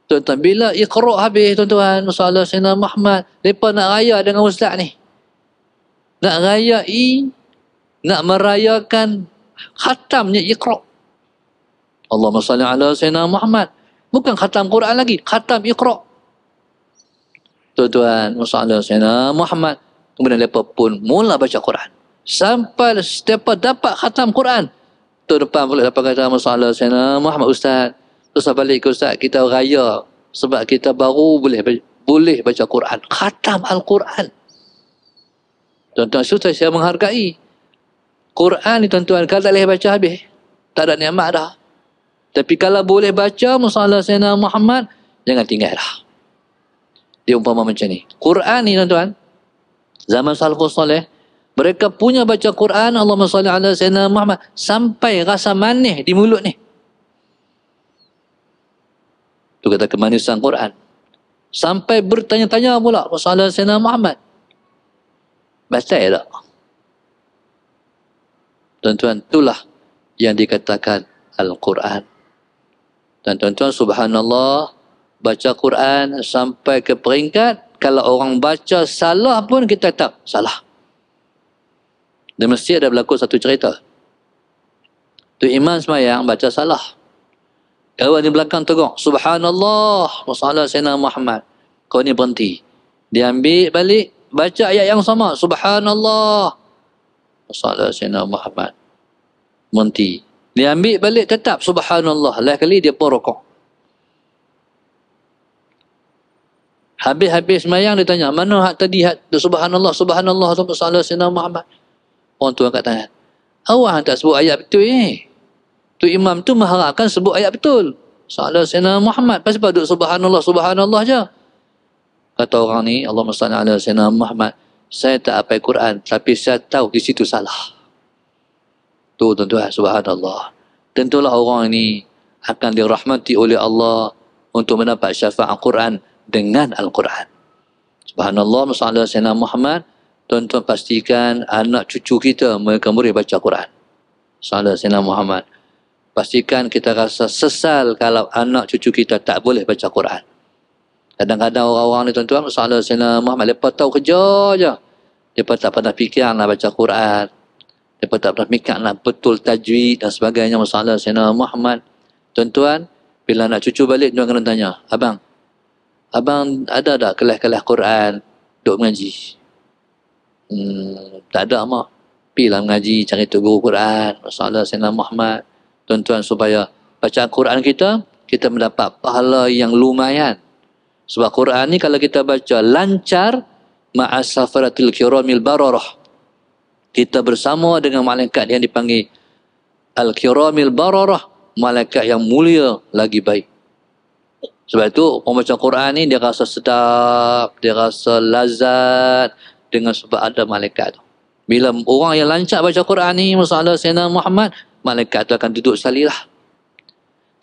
S1: Tuan-tuan, bila Iqra' habis tuan-tuan, masalah Sayyidina Muhammad, mereka nak raya dengan ustaz ni. Nak rayai, nak merayakan khatamnya Iqra'. Allahumma salli ala Sayyidina Muhammad. Bukan khatam Quran lagi, khatam Iqra'. Tuan-tuan, masalah Sayyidina Muhammad. Kemudian mereka pun mula baca Quran. Sampai setiap dapat khatam Quran. Tu depan pula dapat kata masalah Sayyidina Muhammad Ustaz. Terus balik ke Ustaz, kita raya. Sebab kita baru boleh baca Quran. Khatam Al-Quran. Tuan-tuan, saya menghargai. Quran ni tuan-tuan, kalau tak boleh baca habis. Tak ada nikmat dah. Tapi kalau boleh baca masalah Sayyidina Muhammad, jangan tinggal dah. Dia umpama macam ni. Quran ni tuan-tuan, zaman salafus soleh, mereka punya baca Quran, Allahumma salli ala Sayyidina Muhammad, sampai rasa manis di mulut ni. Itu kata kemanisan Quran. Sampai bertanya-tanya pula masalah Sayyidina Muhammad. Baca tak? Tuan-tuan, itulah yang dikatakan Al-Quran. Dan tuan-tuan, subhanallah, baca Quran sampai ke peringkat kalau orang baca salah pun kita tak salah. Di masjid ada berlaku satu cerita. Tu imam semayang baca salah. Kawan di belakang tegur, subhanallah, masalah Sayyidina Muhammad. Kau ni berhenti. Dia ambil balik, baca ayat yang sama, subhanallah, masalah Sayyidina Muhammad. Berhenti. Dia ambil balik tetap subhanallah. Lain kali dia pun rokok. Habis-habis semayang dia tanya, mana hak tadi hak subhanallah, subhanallah tu masalah Sayyidina Muhammad. Orang tu angkat tangan. Awak tak sebut ayat betul ni. Tu imam tu mengharapkan sebut ayat betul. Masalah Sayyidina Muhammad. Pasal apa duduk subhanallah, subhanallah je. Kata orang ni, Allahumma salli ala Sayyidina Muhammad, saya tak hafal Quran, tapi saya tahu di situ salah. Tu tuan-tuan, subhanallah. Tentulah orang ini akan dirahmati oleh Allah untuk mendapat syafaat Quran dengan Al-Quran. Subhanallah, masalah Sayyidina Muhammad, tuan-tuan pastikan anak cucu kita mereka boleh baca Quran. Salah Sayyidina Muhammad. Pastikan kita rasa sesal kalau anak cucu kita tak boleh baca Quran. Kadang-kadang orang-orang ni tuan-tuan, salah Sayyidina Muhammad, mereka tahu kerja je. Mereka tak pernah fikir nak baca Quran. Mereka tak pernah fikir nak betul tajwid dan sebagainya. Masalah Sayyidina Muhammad. Tuan-tuan, bila nak cucu balik, tuan kena tanya, abang ada tak kelas-kelas Quran duk mengaji? Tak ada, mak. Pergilah mengaji, cari tu guru Quran. Masalah Sayyidina Muhammad. Tuan-tuan, supaya bacaan Quran kita mendapat pahala yang lumayan. Sebab Quran ni kalau kita baca lancar, ma'asafaratil kiramil bararah. Kita bersama dengan malaikat yang dipanggil al-kiramil bararah, malaikat yang mulia lagi baik. Sebab itu pembaca Quran ni dia rasa sedap, dia rasa lazat dengan sebab ada malaikat tu. Bila orang yang lancar baca Quran ni, masalah Sayyidina Muhammad, malaikat tu akan duduk salilah.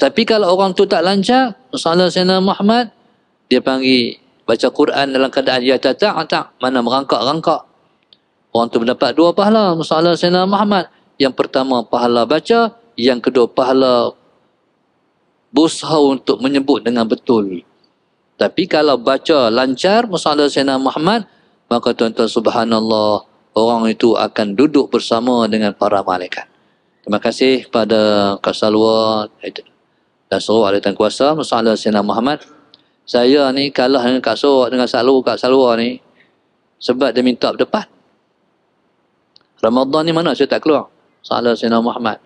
S1: Tapi kalau orang tu tak lancar, masalah Sayyidina Muhammad, dia panggil baca Quran dalam keadaan tak, mana merangkak-rangkak. Orang tu mendapat dua pahala, masalah Sayyidina Muhammad. Yang pertama pahala baca, yang kedua pahala berusaha untuk menyebut dengan betul. Tapi kalau baca lancar, masalah Sayyidina Muhammad, maka tuan-tuan subhanallah, orang itu akan duduk bersama dengan para malaikat. Terima kasih kepada Kak Salwa dan seluruh ahli dan kuasa, masalah Sayyidina Muhammad. Saya ni kalah dengan Kak Salwa ni sebab dia minta berdepan. Ramadan ni mana saya tak keluar. Salah Sayyidina Muhammad.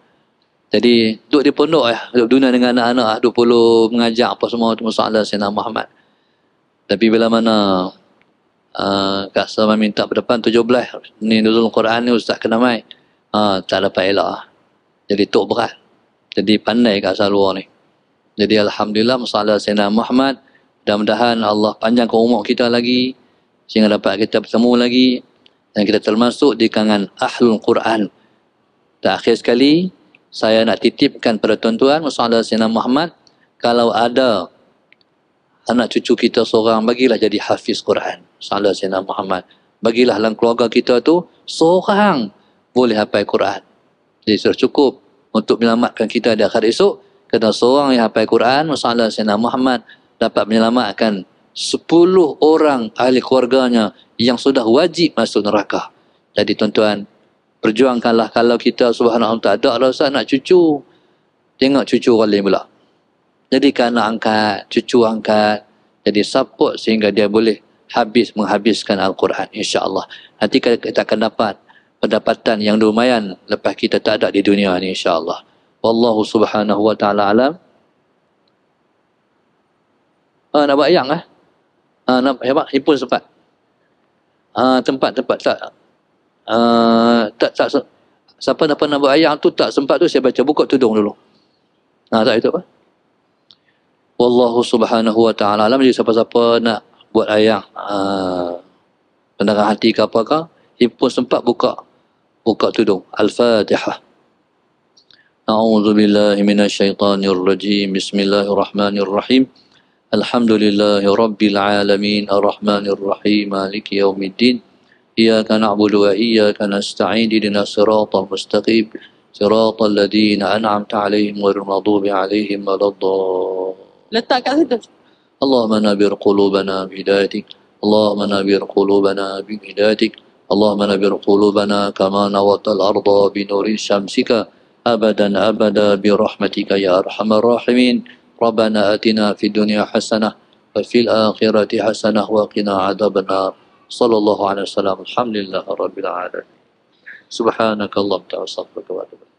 S1: Jadi duduk di pondok duduk dunia dengan anak-anak, duduk perlu mengajar apa semua tu masalah Sayyidina Muhammad. Tapi bila mana Kak Salwa minta berdepan 17 ni nuzul Quran ni ustaz kena mai. Tak dapat elak. Jadi tok berat. Jadi pandai Kak Salwa ni. Jadi alhamdulillah masalah Sayyidina Muhammad. Mudah-mudahan Allah panjangkan umur kita lagi sehingga dapat kita bertemu lagi dan kita termasuk di kalangan Ahlul Quran. Dan akhir sekali, saya nak titipkan pada tuan-tuan, masalah Sayyidina Muhammad, kalau ada anak cucu kita seorang, bagilah jadi hafiz Quran. Masalah Sayyidina Muhammad. Bagilah dalam keluarga kita tu, seorang boleh hafal Quran. Jadi sudah cukup untuk menyelamatkan kita di akhirat esok. Kerana seorang yang hafal Quran, masalah Sayyidina Muhammad, dapat menyelamatkan 10 orang ahli keluarganya yang sudah wajib masuk neraka. Jadi tuan-tuan, perjuangkanlah. Kalau kita subhanallah tak ada rasa nak cucu, tengok cucu orang lain pula. Jadikan anak angkat, cucu angkat. Jadi support sehingga dia boleh menghabiskan Al-Quran, insya-Allah. Nanti kita akan dapat pendapatan yang lumayan lepas kita tak ada di dunia ni, insya-Allah. Wallahu subhanahu wa ta'ala alam. Nak buat ayang nak hebat himpun sempat. Tempat tak siapa nak pernah buat ayang tu tak sempat tu, saya baca buka tudung dulu. Tak itu apa? Wallahu subhanahu wa ta'ala alam. Jadi siapa-siapa nak buat ayang pendengar hati ke apakah, himpun sempat buka tudung. Al-Fatihah. A'udzu billahi minasyaitonir rajim. Bismillahirrahmanirrahim. Alhamdulillahi Rabbil Alamin Ar-Rahmanir Rahim Maliki Yawmiddin Iyaka na'budu wa iyaka nasta'in Ihdinas siratal mustaqim Siratal ladzina an'amta 'alaihim ghairil maghdubi 'alaihim waladdallin. Letak kat situ. Allahumma nabir qulubana bi hidayatik. Allahumma nabir qulubana bi hidayatik. Allahumma nabir qulubana kama nawatal arda bi nuri syamsika abadan abada bi rahmatika ya arhamar rahimin. ربنا آتنا في الدنيا حسنة وفي الآخرة حسنة وقنا عذاب النار صلى الله عليه وسلم الحمد لله رب العالمين سبحانك اللهم وبحمدك